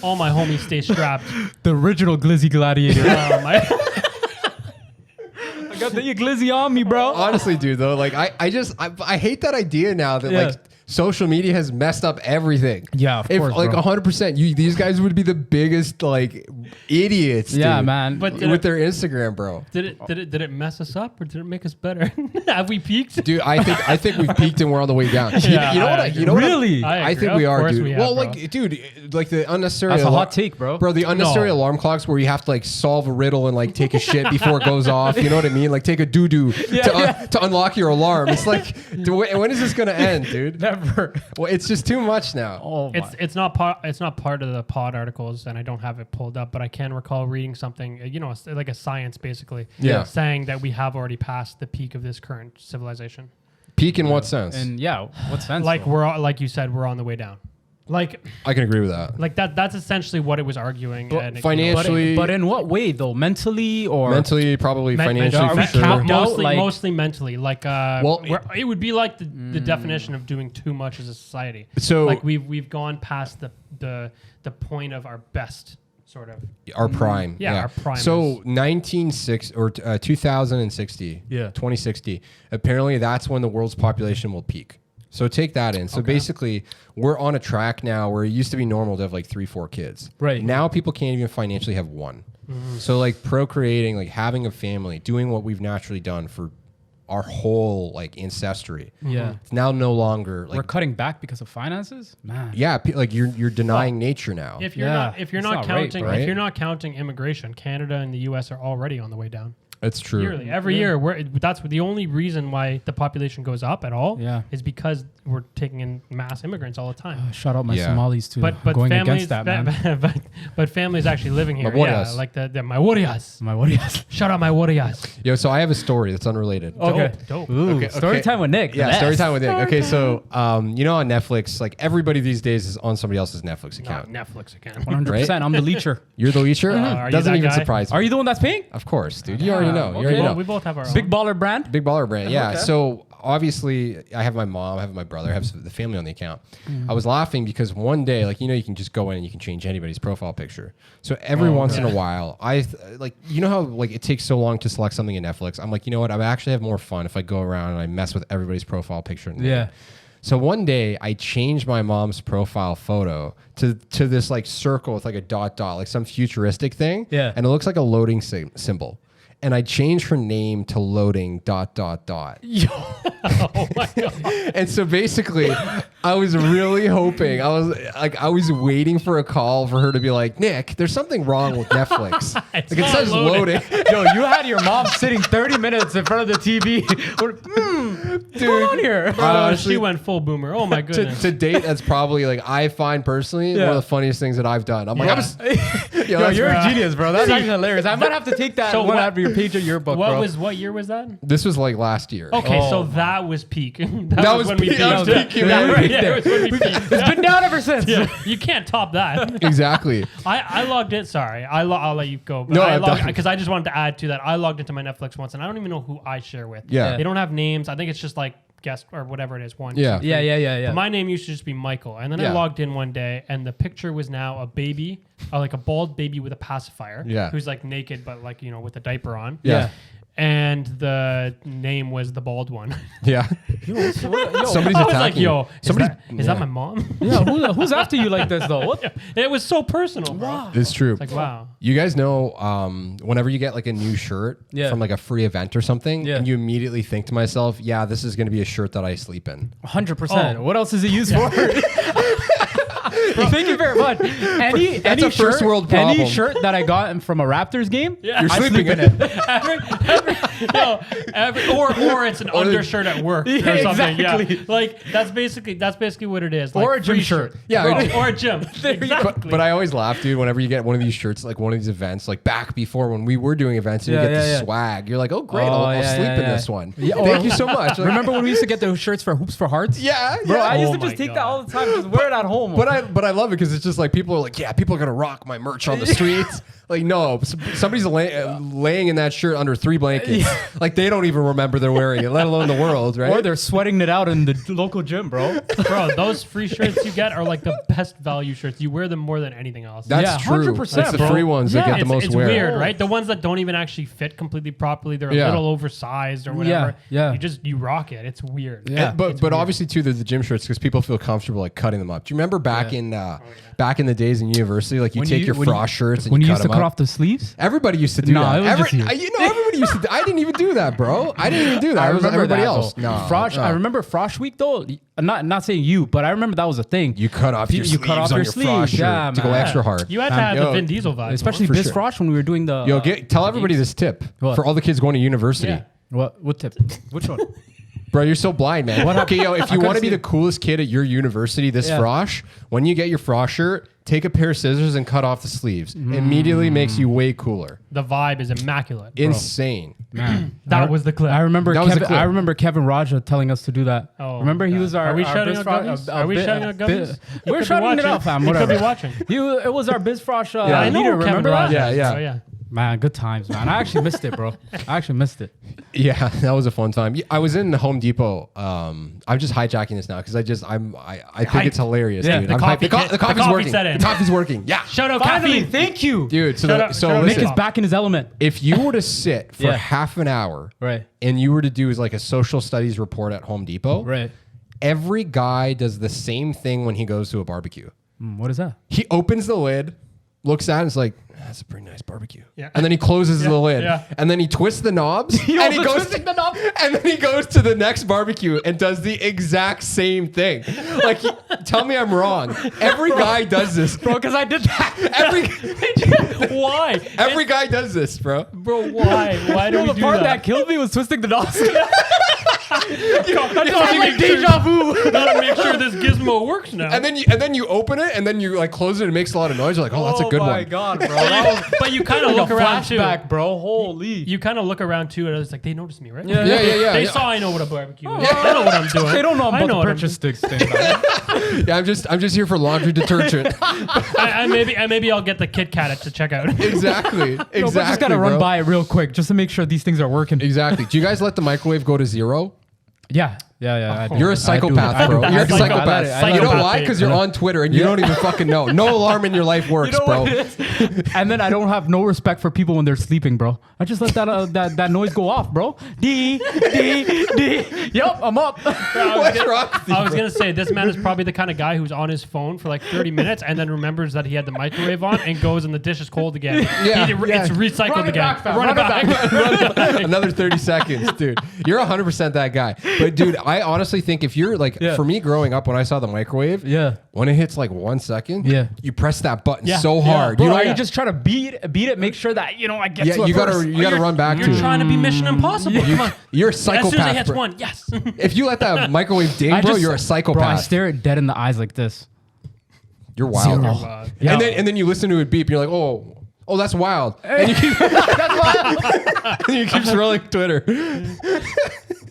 All my homies stay strapped. The original Glizzy Gladiator. Oh my. I got the Glizzy on me, bro. Honestly, dude, though, like I hate that idea now that like social media has messed up everything. Yeah, of course, like bro. 100%, these guys would be the biggest like idiots. Yeah, dude, man. But with their Instagram, bro. Did it mess us up or did it make us better? Have we peaked? Dude, I think we've peaked and we're on the way down. Yeah, you know what? agree. Really? I think Of we are, course dude. we have, well, bro. like, dude, like the unnecessary. That's a hot take, bro. Bro, the unnecessary No. alarm clocks where you have to like solve a riddle and like take a shit before it goes off. You know what I mean? Like take a doo doo to unlock your alarm. It's like, when is this gonna end, dude? Never. Well, it's just too much now. Oh my. It's not part of the pod articles, and I don't have it pulled up, but I can recall reading something, like a science basically, Yeah. saying that we have already passed the peak of this current civilization. Peak in what sense? And what sense? Like though? like you said, we're on the way down. Like I can agree with that. that's essentially what it was arguing. But and financially- But in what way though? Mentally or Mentally, probably financially, are for we sure. capped out? mostly, like- mostly mentally. Like, Well, it would be like the definition of doing too much as a society. So- like we've gone past the point of our best sort of. Our prime. Yeah, our prime So is- 2060, Yeah. 2060, apparently that's when the world's population will peak. So take that in. So basically, we're on a track now where it used to be normal to have like 3-4 kids. Right. Now people can't even financially have one. So like procreating, like having a family, doing what we've naturally done for our whole like ancestry. Yeah. It's now no longer We're like cutting back because of finances? Man. like you're denying nature now. If you're Yeah, not it's not counting right. if you're not counting immigration, Canada and the U.S. are already on the way down. It's true. Yearly, every year, that's the only reason why the population goes up at all. Yeah. Is because we're taking in mass immigrants all the time. Shout out my Yeah. Somalis too. But going families, against that, man. but families actually living here. My warriors. Yeah, like the my warriors. My what? Yes. Shout out my warriors. Yo, so I have a story that's unrelated. Okay. Dope. Ooh, Okay, story okay. time with Nick. Yeah, the story best. time with Nick. Okay, so on Netflix, like everybody these days is on somebody else's Netflix account. Not Netflix again. 100%. I'm the leecher. You're the leacher? Are you Doesn't that even guy? surprise me. Are you the one that's paying? Of course, dude. You already know. You okay. already Well, know. we both have our Big own. baller brand? Big baller brand. Yeah. Okay. So obviously, I have my mom, I have my brother, I have the family on the account. I was laughing because one day, like, you can just go in and you can change anybody's profile picture. So every once in a while, you know how like it takes so long to select something in Netflix? I'm like, you know what? I would actually have more fun if I go around and I mess with everybody's profile picture. Yeah. So one day I changed my mom's profile photo to this like circle with like a dot, like some futuristic thing. Yeah. And it looks like a loading symbol. And I changed her name to loading ... Oh my god. And so basically, I was really hoping, I was waiting for a call for her to be like, Nick, there's something wrong with Netflix. Like it not says loading. Yo, you had your mom sitting 30 minutes in front of the TV. What's going on here? Honestly, She went full boomer. Oh my goodness. to date, that's probably like I find personally one of the funniest things that I've done. I'm like, Yo, that's you're right. a genius, bro. That's actually hilarious. I might have to take that So one what- out of your page of your book, bro. What year was that? This was like last year. Okay, Oh so my. that was peak. That was when we peak. That was peaked. peak. Yeah, right Yeah, there. it was when we peaked. It's been down ever since. Yeah, you can't top that. Exactly. I logged in. Sorry, I'll let you go. But No, I I'm logged done. because I just wanted to add to that. I logged into my Netflix once, and I don't even know who I share with. Yeah. They don't have names. I think it's just like guest or whatever it is. One. Yeah. two, Yeah, three. yeah. But my name used to just be Michael, and then I Yeah. logged in one day, and the picture was now a baby, like a bald baby with a pacifier. Yeah. Who's like naked, but like with a diaper on. Yeah. And the name was the bald one. Yeah. Somebody's I was like, attacking "Yo, you. is that my mom?" Yeah, who's after you like this, though? What? It was so personal, bro. It's true. It's like, wow. You guys know, whenever you get like a new shirt Yeah. from like a free event or something, Yeah. and you immediately think to myself, yeah, this is going to be a shirt that I sleep in. 100%. Oh. What else is it used for? Thank you very much. Any a first world problem. Any shirt that I got from a Raptors game, You're I sleeping sleep in it. Or it's an undershirt at work or something. exactly. Yeah, like that's basically what it is. Like or a gym free shirt. Yeah, or a gym. Exactly. But I always laugh, dude, whenever you get one of these shirts, like one of these events, like back before when we were doing events and you get the swag, you're like, oh, great, I'll sleep in this one. Yeah, Thank you so much. Like, Remember when we used to get those shirts for Hoops for Hearts? yeah, Bro, I used Oh to just my take God. that all the time, just wear it at home. But I love it because it's just like people are like, yeah, people are gonna rock my merch on the streets. Like, no, somebody's laying in that shirt under 3 blankets. Like, they don't even remember they're wearing it, let alone the world, right? Or they're sweating it out in the local gym, bro. Bro, those free shirts you get are like the best value shirts. You wear them more than anything else. That's Yeah, true. 100%, It's the bro. free ones that get the most it's wear. weird, right? The ones that don't even actually fit completely properly, they're a Yeah. little oversized or whatever. Yeah. You rock it. It's weird. Yeah. But obviously too, there's the gym shirts because people feel comfortable like cutting them up. Do you remember back in the days in university, like you take your frost shirts and when you you cut used to them cut up? off the sleeves. Everybody used to do No, that. it was just you. Everybody used to. I didn't even do that, bro. I didn't even do that. I It was remember everybody that, else. though. No, Frosh. no. I remember Frosh Week though. Not saying you, but I remember that was a thing. You cut off your You cut sleeves off on your your sleeves, frost shirt yeah, to go man. extra hard. You had to have the Yo, Vin Diesel vibe. Especially For Biz sure. Frosh when we were doing the. Yo, tell everybody this tip What? for all the kids going to university. Yeah. What tip? Which one? Bro, you're so blind, man. Okay, yo, if you want to be see the coolest kid at your university this frosh, when you get your frosh shirt, take a pair of scissors and cut off the sleeves. Immediately makes you way cooler. The vibe is immaculate. Bro. Insane. That was the clip. I remember That was the Kevin. clip. I remember Kevin Raja telling us to do that. Oh, remember he God. was our. Are we our shouting Biz out Frosh- gummies? a Are we bit- shouting a out bit- gummies? He We're could be shouting it watching. out, fam. He Whatever. could be watching. It was our Biz Frosh I know leader. Kevin Remember Rogers. that? Yeah. Oh, yeah. Man, good times, man. I actually missed it, bro. I actually missed it. Yeah, that was a fun time. I was in the Home Depot. I'm just hijacking this now because I think it's hilarious, Yeah, dude. the I'm coffee hyped. The coffee's coffee working. set in. The coffee's working. Yeah, Shout out Finally, caffeine. thank you, dude. Shout out- shout out Nick listen, is back in his element. if you were to sit for Yeah. half an hour, Right. and you were to do like a social studies report at Home Depot, Right. every guy does the same thing when he goes to a barbecue. What is that? He opens the lid, looks at it, and is like, that's a pretty nice barbecue. Yeah. And then he closes the lid. yeah. And then he twists the knobs. and he also goes twisting the knob. And then he goes to the next barbecue and does the exact same thing. Like, tell me I'm wrong. Every guy does this. Bro, because I did that. Why? Every guy does this, bro. Bro, why? Why do we The do part that that? killed me was twisting the knobs. That's like deja vu. Gotta make sure this gizmo works now. And then you open it and then you like close it and it makes a lot of noise. You're like, oh, that's a good Oh my one. god, bro. But you kind of look around too. Flashback, bro. Holy. You kind of look around too, and it's like they noticed me, right? Yeah. Yeah. They saw I know what a barbecue is. They know what I'm doing. They don't know I about know the what I'm purchase sticks thing. Man. Yeah, I'm just here for laundry detergent. maybe I'll get the Kit Kat to check out. Exactly. No, but just gotta run by it real quick just to make sure these things are working. Exactly. Do you guys let the microwave go to 0? Yeah. I do. You're a I do. psychopath, I do. bro. I You're a do. psychopath. I let it- You know Psychopath, why? babe. Because you're on Twitter and you don't even fucking know. No alarm in your life works, You know bro. what it is? And then I don't have no respect for people when they're sleeping, bro. I just let that noise go off, bro. D. Yup, I'm up. What's wrong with you, I was bro? gonna say this man is probably the kind of guy who's on his phone for like 30 minutes and then remembers that he had the microwave on and goes and the dish is cold again. Yeah. It's recycled Run it again. back, fam. Run it back. Another 30 seconds, dude. You're 100% that guy. But, dude, I honestly think if you're like, Yeah. for me growing up when I saw the microwave, Yeah. when it hits like 1 second, Yeah. you press that button Yeah. so Yeah. hard. Bro, You know, you just try to beat it, make sure that I get to it you gotta first. run back to You're it. trying to be Mission Impossible. Come on. You're a As soon as it psychopath. hits bro. one, yes. If you let that microwave ding, bro, you're a psychopath. Bro, I stare it dead in the eyes like this. You're wild. Zero. Yeah. And then you listen to it beep. You're like, oh, that's wild. And you keep, that's wild. And you keep scrolling Twitter.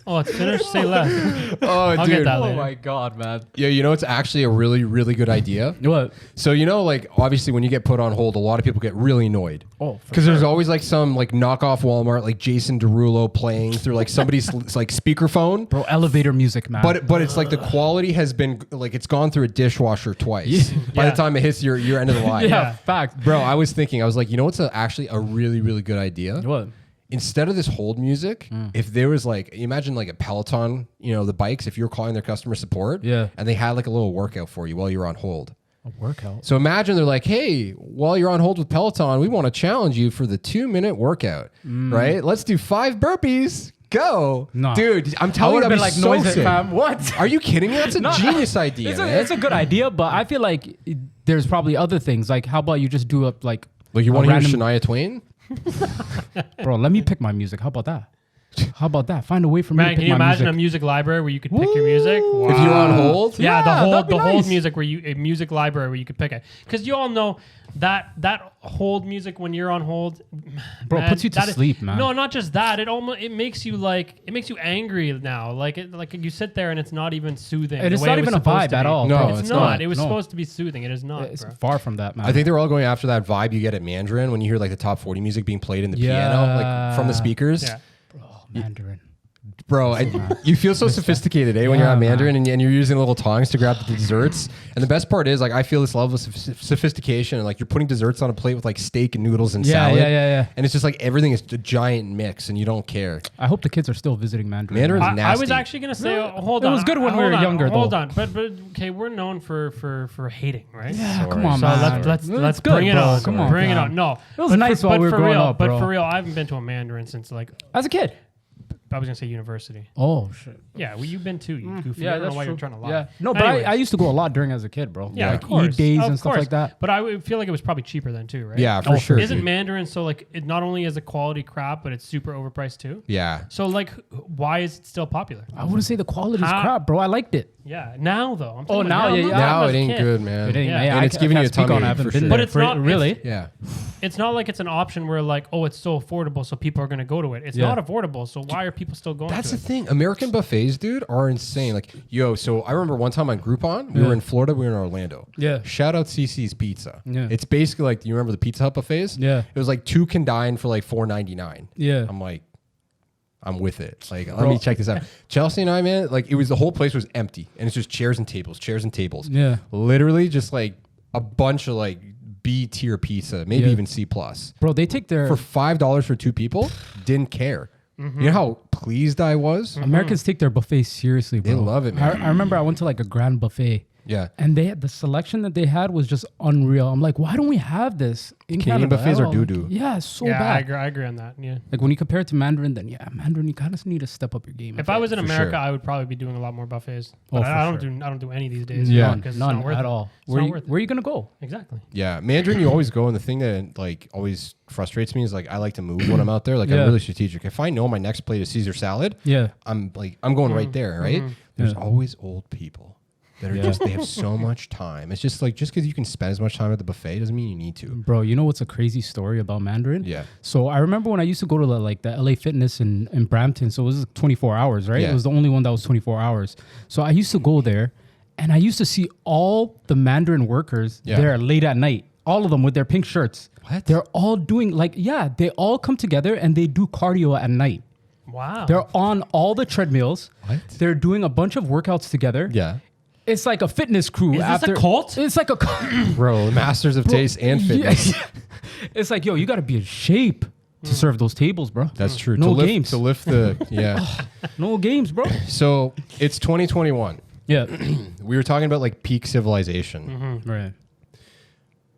Oh, it's finished. Say less. Oh, I'll dude. get that Oh later. my god, man. Yeah, you know it's actually a really, really good idea. What? So like obviously when you get put on hold, a lot of people get really annoyed. Oh, for because there's always like some like knockoff Walmart like Jason Derulo playing through like somebody's like speakerphone. Bro, elevator music, man. But it's like the quality has been like it's gone through a dishwasher twice by Yeah. the time it hits your end of the line. yeah, fact. Bro, I was like, you know what's actually a really, really good idea? What? Instead of this hold music, if there was like, imagine like a Peloton, the bikes, if you're calling their customer support, Yeah. and they had like a little workout for you while you're on hold. A workout. So imagine they're like, hey, while you're on hold with Peloton, we want to challenge you for the 2-minute workout, right? Let's do 5 burpees. go. No. Dude, I'm I telling would you, have that'd been be like, so noise it, sick. fam. What? Are you kidding me? That's a genius idea, It's man. a good idea, but I feel like there's probably other things. Like, how about you just do a like? Like, you a want to hear random- Shania Twain? Bro, let me pick my music. How about that? How about that? Find a way for me to Man, pick can you my imagine music. a music library where you could pick your music? If you're on hold? Yeah, Yeah, the that'd be whole nice. music where a music library where you could pick it, because you all know that hold music when you're on hold, Bro, it puts you to that is- sleep, man. No, not just that. It makes you angry now. Like you sit there and it's not even soothing. And the it's way not it was even a supposed vibe to at be. all. No, bro. It's not. It was No. supposed to be soothing. It is not. It's Bro. far from that, man. I think they're all going after that vibe you get at Mandarin when you hear like the top 40 music being played in the piano, like from the speakers. Yeah. Mandarin. Bro, you feel so sophisticated, when you're Yeah, at Mandarin and you're using little tongs to grab the desserts. And the best part is, like, I feel this level of sophistication. And, like, you're putting desserts on a plate with, like, steak and noodles and salad. Yeah. And it's just, like, everything is a giant mix and you don't care. I hope the kids are still visiting Mandarin. Mandarin's man. I was nasty. actually gonna say, hold It on. was good when we were hold on, younger, Hold though. on, but okay, we're known for hating, right? Yeah, Sorry. come on, So man. let's It's good, bring it bro. on. Come on, bring it man. on. No, It was nice while we were growing up, But bro. for real, I haven't been to a Mandarin since like As a kid. I was gonna say university. Oh shit. Yeah, well, you've been too. You goofy. Yeah, I don't that's know why true. you're trying to lie. Yeah. No, but Anyways. I used to go a lot during as a kid, bro. Yeah, Like of course. Eid days Of and stuff course. like that. But I would feel like it was probably cheaper then too, right? Yeah, for sure. Isn't dude. Mandarin so like it not only is a quality crap, but it's super overpriced too? Yeah. So like, why is it still popular? I wouldn't say the quality's How- crap, bro. I liked it. Yeah, now though. I'm Oh, talking now, about yeah, not yeah. Now as it a ain't kid. good, man. It ain't. Yeah. Yeah, And it's giving you a speak on tummy it. I haven't for been sure. there But it's for not- really. Yeah. It's not like it's an option where like, oh, it's so affordable, so people are going to go to it. It's Yeah. not affordable, so why are people still going That's to the it? thing. American buffets, dude, are insane. Like, so I remember one time on Groupon, we Yeah. were in Florida, we were in Orlando. Yeah. Shout out CC's Pizza. Yeah. It's basically like, you remember the Pizza Hut buffets? Yeah. It was like 2 can dine for like $4.99. Yeah. I'm like, I'm with it. Like, let Bro. me check this out. Chelsea and I, man, like, it was the whole place was empty, and it's just chairs and tables. Yeah. Literally, just like a bunch of like B tier pizza, maybe Yeah. even C plus Bro, they take their for $5 for 2 people. Didn't care. Mm-hmm. You know how pleased I was. Americans take their buffet seriously, bro. They love it, man. I remember I went to like a grand buffet. Yeah. And they had the selection that they had was just unreal. I'm like, why don't we have this in Canadian Canada buffets at are all? doo-doo. Yeah, it's so Yeah, bad. I agree on that. Yeah. Like when you compare it to Mandarin, then yeah, Mandarin, you kind of need to step up your game. If I was in For America, sure. I would probably be doing a lot more buffets. Oh, But for I don't sure. do any of these days. Yeah. because it's None not worth at it. all. It's not worth it. Where you gonna go? Exactly. Yeah. Mandarin, you always go. And the thing that like always frustrates me is like, I like to move when I'm out there. Like, Yeah. I'm really strategic. If I know my next plate is Caesar salad, Yeah. I'm going right there, right? There's Yeah. always old people that are just, they have so much time. It's just like, just because you can spend as much time at the buffet doesn't mean you need to. Bro, you know what's a crazy story about Mandarin? Yeah. So I remember when I used to go to the LA Fitness in Brampton. So it was 24 hours, right? Yeah. It was the only one that was 24 hours. So I used to go there and I used to see all the Mandarin workers Yeah. there late at night. All of them with their pink shirts. What? They're all doing they all come together and they do cardio at night. Wow. They're on all the treadmills. What? They're doing a bunch of workouts together. Yeah. It's like a fitness crew. Is this a cult? It's like a Bro, masters of taste and fitness. Yeah. It's like, yo, you got to be in shape to serve those tables, bro. That's true. No to lift, games. To lift the, yeah. No games, bro. So it's 2021. Yeah. We were talking about like peak civilization. Right.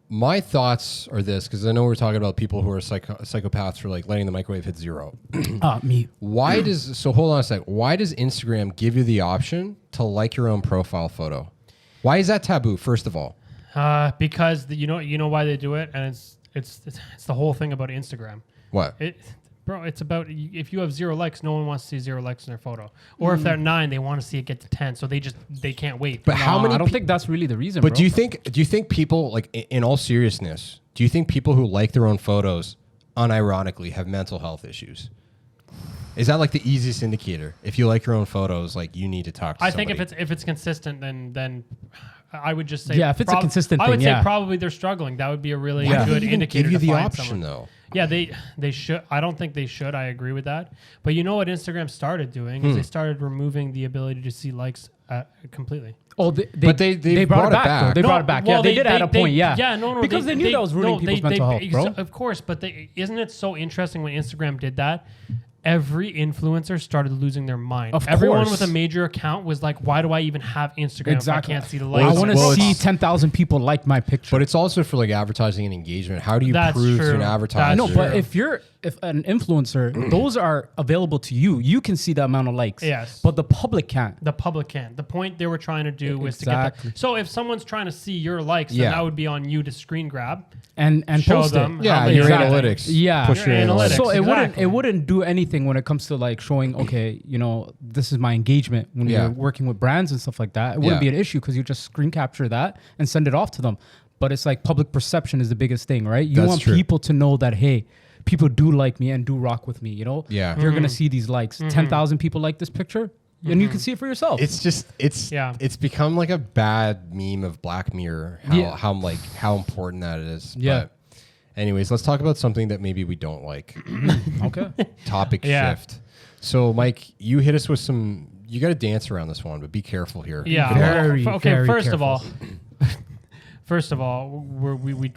My thoughts are this, because I know we're talking about people who are psychopaths for like letting the microwave hit 0. Me. Why hold on a sec. Why does Instagram give you the option to like your own profile photo? Why is that taboo, first of all? Because you know why they do it, and it's the whole thing about Instagram. What? Bro, it's about if you have 0 likes, no one wants to see 0 likes in their photo. Or if they're 9, they want to see it get to 10, so they can't wait. But how many I don't think that's really the reason, But bro. do you think people, like, in all seriousness, do you think people who like their own photos unironically have mental health issues? Is that like the easiest indicator? If you like your own photos, like, you need to talk to I somebody. think if it's consistent, then I would just say Yeah, if it's a consistent I would thing, say yeah. probably they're struggling. That would be a really Why do good they even indicator give you to the find option someone. though? Yeah, they should. I don't think they should. I agree with that. But you know what Instagram started doing is they started removing the ability to see likes completely. Oh, They they brought it back. back. Though. They brought it back. well, Yeah, they did at a point. Yeah. Yeah, no, Because they knew that was ruining people's mental health, bro. Of course, but isn't it so interesting when Instagram did that? every influencer started losing their mind. Of Everyone course. with a major account was like, why do I even have Instagram Exactly. if I can't see the I likes? want to well, see it's- 10,000 people like my picture. But it's also for like advertising and engagement. How do you That's prove to true. an That's advertiser? no, but True. if an influencer, those are available to you. You can see the amount of likes. Yes. But the public can't. The public can. The point they were trying to do was to Exactly. get that. So if someone's trying to see your likes, Yeah. then that would be on you to screen grab. And Show post them. it. yeah, how many your exactly. analytics. Yeah. Push Your your analytics. analytics. So it Exactly. wouldn't do anything when it comes to like showing, okay, you know, this is my engagement when Yeah. you're working with brands and stuff like that. It wouldn't Yeah. be an issue because you just screen capture that and send it off to them. But it's like public perception is the biggest thing, right? You That's want true. people to know that, hey, people do like me and do rock with me, you know? Yeah. You're Mm-hmm. going to see these likes. 10,000 people like this picture and you can see it for yourself. It's just it's become like a bad meme of Black Mirror. How important that is. Yeah. But anyways, let's talk about something that maybe we don't like. Okay. Topic Yeah. shift. So Mike, you hit us with some. You got to dance around this one, but be careful here. Yeah. Very, Okay. very First of careful. all,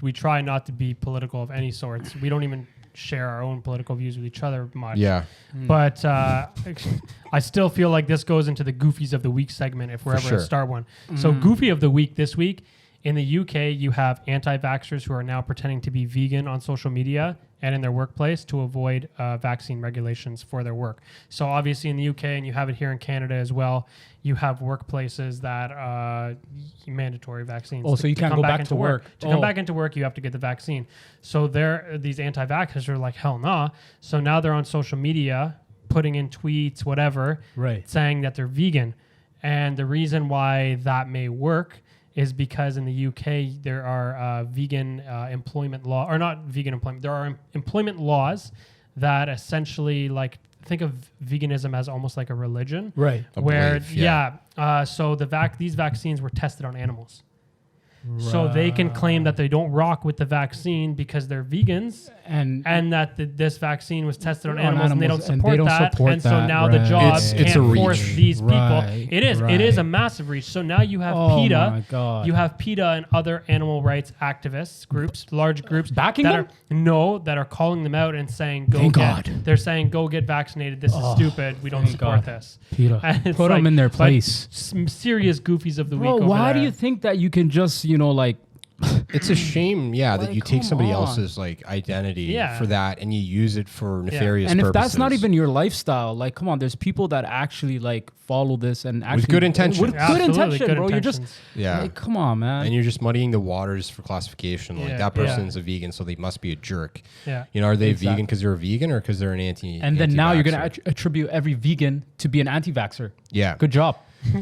we try not to be political of any sorts. We don't even share our own political views with each other much. Yeah. But I still feel like this goes into the Goofies of the Week segment if we're ever sure. to start one. So Goofy of the Week this week, in the UK, you have anti-vaxxers who are now pretending to be vegan on social media and in their workplace to avoid vaccine regulations for their work. So obviously in the UK, and you have it here in Canada as well, you have workplaces that mandatory vaccines. Oh, so you can't come go back to work. To come Oh. back into work, you have to get the vaccine. So these anti-vaxxers are like, hell nah. So now they're on social media putting in tweets, whatever, Right. saying that they're vegan. And the reason why that may work is because in the UK there are vegan employment law, or not vegan employment. There are employment laws that essentially like think of veganism as almost like a religion, Right. A where belief, yeah. so these vaccines were tested on animals. So they can claim that they don't rock with the vaccine because they're vegans, And and that this vaccine was tested on On animals and they don't animals, and support they don't that. support And so that, now the right. job It's can't a reach. force these people. Right, It is right. a massive reach. So now you have Oh my PETA. God. You have PETA and other animal rights activists groups, large groups Backing that them? that are calling them out and saying Thank God. They're saying go get vaccinated. This is stupid. We don't thank support God. this. PETA, And it's put them like- in their but place. Some serious goofies of the Bro, week. Over why do there. you think that you can just, you know, like, It's a shame, yeah, that Like, you take come somebody on. else's like identity Yeah. for that and you use it for nefarious and if purposes. that's not even your lifestyle, like, come on, there's people that actually like follow this and actually good intention. with good Absolutely, intention, good bro. You're just intentions. Yeah. like, come on, man. and you're just muddying the waters for classification. Like Yeah, that yeah. person's a vegan, so they must be a jerk. Yeah. You know, are they Exactly. vegan because they're a vegan or because they're an and then now you're gonna anti-vaxxer? attribute every vegan to be an anti-vaxxer. Yeah. Good job.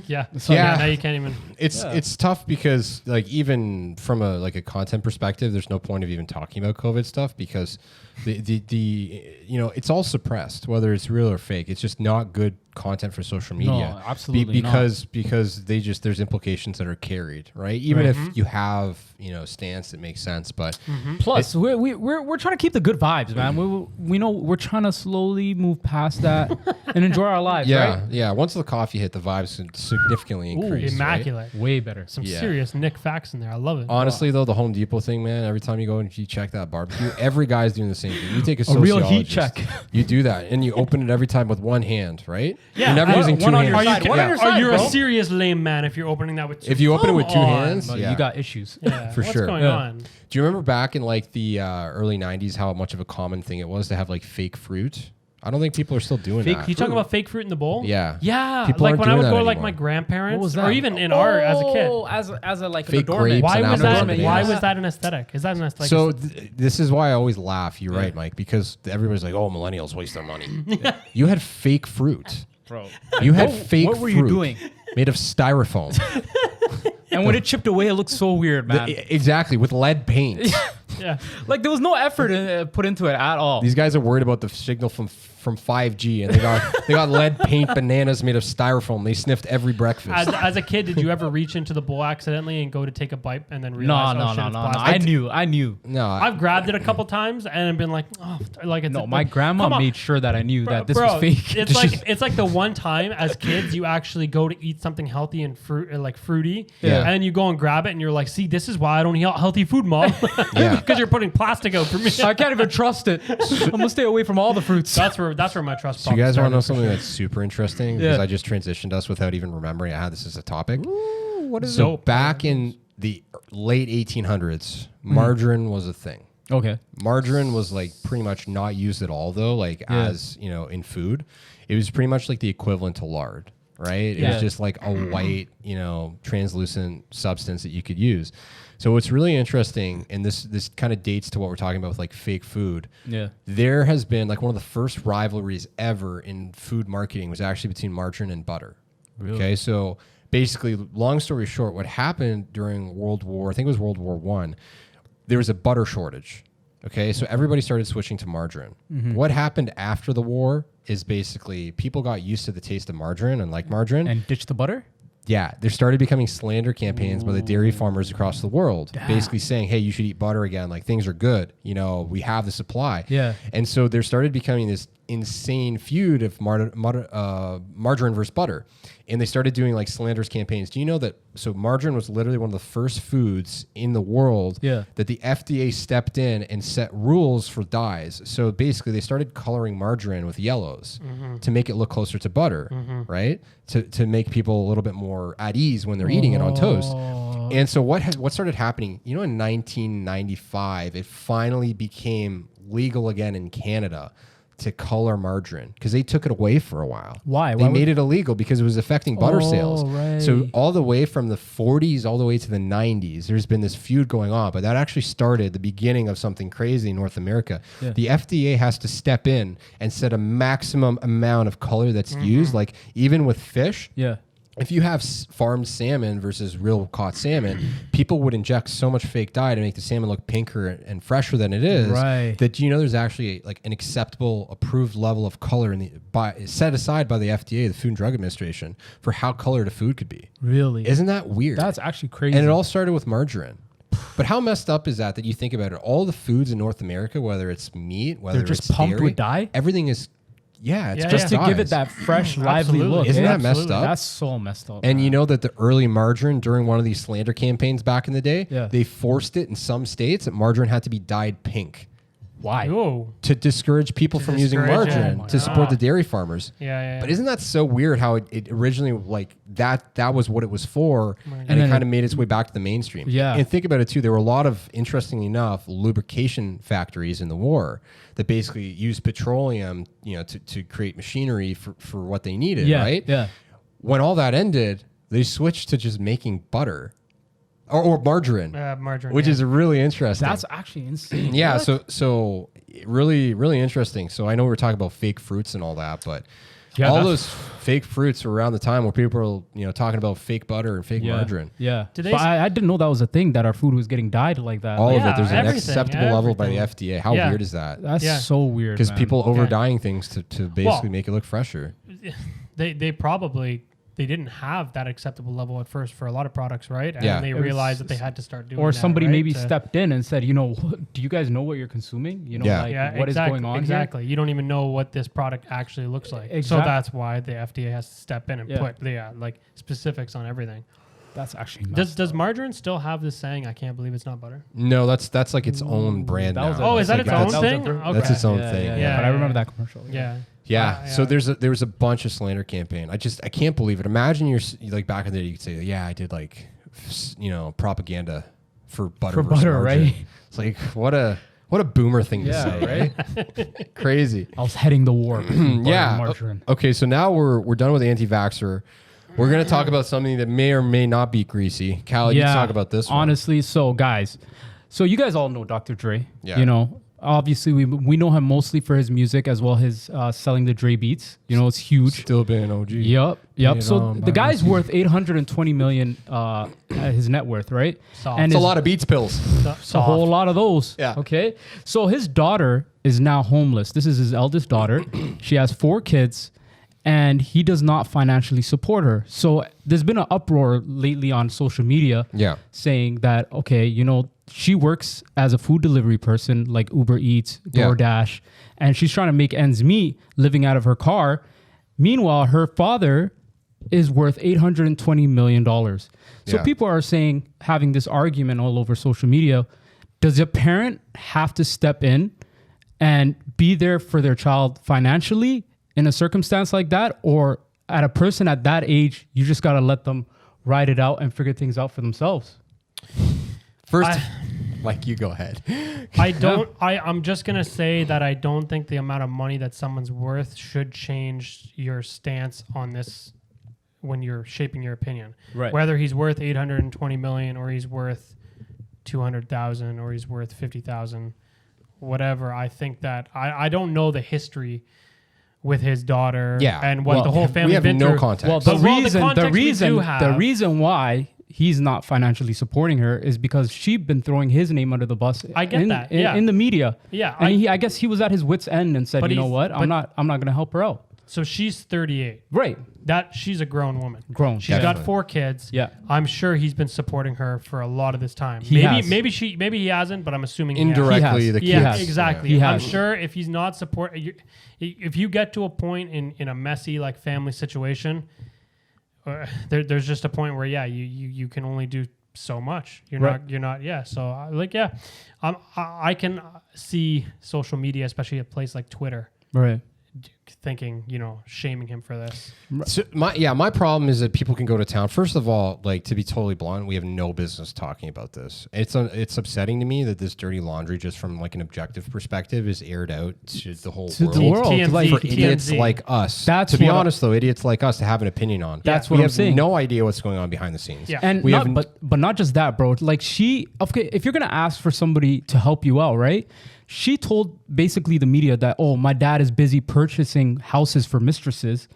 Yeah. So, Yeah. Now you can't even. It's tough because like even from a content perspective, there's no point of even talking about COVID stuff because the you know it's all suppressed, whether it's real or fake. It's just not good content for social media. absolutely not. because they just there's implications that are carried, right? Even if you have stance that makes sense, but Plus, we're trying to keep the good vibes, man. We know we're trying to slowly move past that and enjoy our lives, yeah, right? yeah. Once the coffee hit, the vibes significantly increase. right? Immaculate. Way better. Some Yeah. serious Nick facts in there. I love it. Honestly, though, the Home Depot thing, man, every time you go and you check that barbecue, every guy's doing the same thing. You take a real heat sociologist, check. You do that, and you open it every time with one hand, right? Yeah, You're never one- using two one on hands. your Are you, side. One on your are side, you bro. a serious lame man if you're opening that with two? If you open it with two Come on. hands, No, yeah. you got issues. Yeah, For what's sure. going Yeah. on? Do you remember back in like the early 90s how much of a common thing it was to have like fake fruit? I don't think people are still doing that. You talking about fake fruit in the bowl? Yeah. Yeah. People like aren't when I doing would that go to like anymore. my grandparents What was or that? even in our as a kid. Oh, as a like Fake an adornment. grapes Why and was apples that? and Why bananas. was that an aesthetic? Is that an aesthetic? So this is why I always laugh. You're right, Mike, because everybody's like, "Oh, millennials waste their money." You had fake fruit. Bro. You had What- fake what were fruit you doing? made of styrofoam. And when it chipped away, it looked so weird, man. Exactly, with lead paint. yeah. Like there was no effort put into it at all. These guys are worried about the signal from 5G, and they got lead paint bananas made of styrofoam. They sniffed every breakfast. As a kid, did you ever reach into the bowl accidentally and go to take a bite and then realize, No. oh, shit, it's plastic? I knew. no, I've grabbed it a couple times and been like, oh, like it's No, a- my grandma come on. made sure that I knew that this Bro, was fake. It's like the one time as kids you actually go to eat something healthy and fruity, Yeah. and then you go and grab it and you're like, see, this is why I don't eat healthy food, mom. Yeah. Because you're putting plastic out for me. I can't even trust it. I'm gonna stay away from all the fruits. That's where where my trust. So you guys want to know something sure. that's super interesting? Yeah. Because I just transitioned us without even remembering I had this as a topic. Ooh, what is So it? back in the late 1800s, margarine was a thing. Okay. Margarine was like pretty much not used at all, though. Like as you know, in food, it was pretty much like the equivalent to lard, right? It Yeah. was just like a white, translucent substance that you could use. So what's really interesting, and this kind of dates to what we're talking about with like fake food. Yeah. There has been like one of the first rivalries ever in food marketing was actually between margarine and butter. Really? Okay, so basically, long story short, what happened during World War, I think it was World War I, there was a butter shortage. Okay, so everybody started switching to margarine. What happened after the war is basically people got used to the taste of margarine and like margarine. And ditch the butter? Yeah, there started becoming slander campaigns by the dairy farmers across the world, basically saying, hey, you should eat butter again. Like, things are good. We have the supply. Yeah. And so there started becoming this insane feud of margarine versus butter. And they started doing like slanderous campaigns. Do you know that? So margarine was literally one of the first foods in the world that the FDA stepped in and set rules for dyes. So basically they started coloring margarine with yellows to make it look closer to butter, right? To make people a little bit more at ease when they're eating it on toast. And so what started happening, in 1995, it finally became legal again in Canada to color margarine because they took it away for a while. Why? They made it illegal because it was affecting butter sales. Right. So all the way from the 40s all the way to the 90s, there's been this feud going on, but that actually started the beginning of something crazy in North America. Yeah. The FDA has to step in and set a maximum amount of color that's used. Like even with fish, Yeah. if you have farmed salmon versus real caught salmon, people would inject so much fake dye to make the salmon look pinker and fresher than it is. Right. That there's actually like an acceptable, approved level of color set aside by the FDA, the Food and Drug Administration, for how colored a food could be. Really? Isn't that weird? That's actually crazy. And it all started with margarine. But how messed up is that you think about it? All the foods in North America, whether it's meat, whether They're just it's pumped dairy, with dye? everything is, it's just to give it dyes. that fresh, lively Absolutely. look. Isn't eh? that messed up? That's so messed up. And man. you know that the early margarine during one of these slander campaigns back in the day, Yeah. they forced it in some states that margarine had to be dyed pink Why? Whoa. to discourage people from using discourage it. margarine Oh my to support God. the dairy farmers. Yeah. But isn't that so weird how it originally like that was what it was for, and And it then kind of made its way back to the mainstream. Yeah. And think about it too. There were a lot of, interestingly enough, lubrication factories in the war that basically used petroleum, to create machinery for what they needed, Yeah. right? Yeah. When all that ended, they switched to just making butter or margarine, Margarine. which is really interesting. That's actually insane. Yeah, What? so really, really interesting. So I know we're talking about fake fruits and all that, but Yeah, all that's- those fake fruits were around the time where people were, talking about fake butter and fake margarine. Yeah. Did they But s- I didn't know that was a thing, that our food was getting dyed like that. All Like, of it. There's an everything, acceptable level by the everything. FDA. How Yeah. weird is that? that's Yeah. so weird. Because man. people over Okay. dyeing things to basically make it look fresher. They probably they didn't have that acceptable level at first for a lot of products, right? And Yeah. they It was- realized that they had to start doing Or that, somebody right? maybe To- stepped in and said, do you guys know what you're consuming? Yeah. Like what is going on exactly. You don't even know what this product actually looks like. So Exact- that's why the FDA has to step in and Yeah. put like specifics on everything. here? That's actually Does margarine still have this saying, I can't believe it's not butter? No, that's like its own brand that now. was a- Oh, is that like its that's- own thing? that's Okay. its own Yeah, thing. Yeah, Yeah, But I yeah, remember yeah. that commercial. Yeah. Yeah. So there's a bunch of slander campaign. I can't believe it. Imagine you're like back in the day, you could say, yeah, I did like, propaganda for butter. For versus butter, margarine. right? It's like what a boomer thing to Yeah, say, right? Crazy. I was heading the war. between butter Yeah. and margarine. Okay. So now we're done with anti-vaxxer. We're gonna talk about something that may or may not be greasy. Cal, you talk about this one. Honestly, so guys, you guys all know Dr. Dre. Yeah. Obviously we know him mostly for his music as well as selling the Dre beats. It's huge. Still being OG. Yep. Paid So on the by guy's worth $820 million, his net worth, right? Soft. And It's a his- lot of Beats pills. It's a whole lot of those. Yeah. Okay. So his daughter is now homeless. This is his eldest daughter. She has 4 kids, and he does not financially support her. So there's been an uproar lately on social media Yeah. saying that, okay, she works as a food delivery person like Uber Eats, Yeah. DoorDash, and she's trying to make ends meet living out of her car. Meanwhile, her father is worth $820 million. So Yeah. people are saying, having this argument all over social media, does a parent have to step in and be there for their child financially in a circumstance like that? Or at a person at that age, you just got to let them ride it out and figure things out for themselves? First, you go ahead. I'm just going to say that I don't think the amount of money that someone's worth should change your stance on this when you're shaping your opinion. Right. Whether he's worth 820 million or he's worth 200,000 or he's worth 50,000, whatever. I think that I don't know the history with his daughter and what the whole family we have been no through. context. Well, the reason why he's not financially supporting her is because she's been throwing his name under the bus. I get that. In the media. Yeah. And I guess he was at his wit's end and said, But you know what? I'm not going to help her out. So she's 38. Right. That she's a grown woman. Grown. She's got 4 kids. Yeah. I'm sure he's been supporting her for a lot of this time. He has. Maybe he hasn't, but I'm assuming indirectly He has. the kids. Yeah, exactly. He I'm has. sure if he's not if you get to a point in a messy like family situation, there's just a point where you can only do so much. You're not. So I can see social media, especially a place like Twitter, Right. thinking, shaming him for this. So my problem is that people can go to town. First of all, like, to be totally blunt, we have no business talking about this. It's upsetting to me that this dirty laundry, just from like an objective perspective, is aired out to the whole world. The world. TMZ, Like, For idiots TMZ. like us. That's to be what I- honest, though, idiots like us to have an opinion on. That's we what I'm have saying. no idea what's going on behind the scenes. Yeah. And We not, have but not just that, bro. Like if you're gonna ask for somebody to help you out, right? She told basically the media that, oh, my dad is busy purchasing houses for mistresses,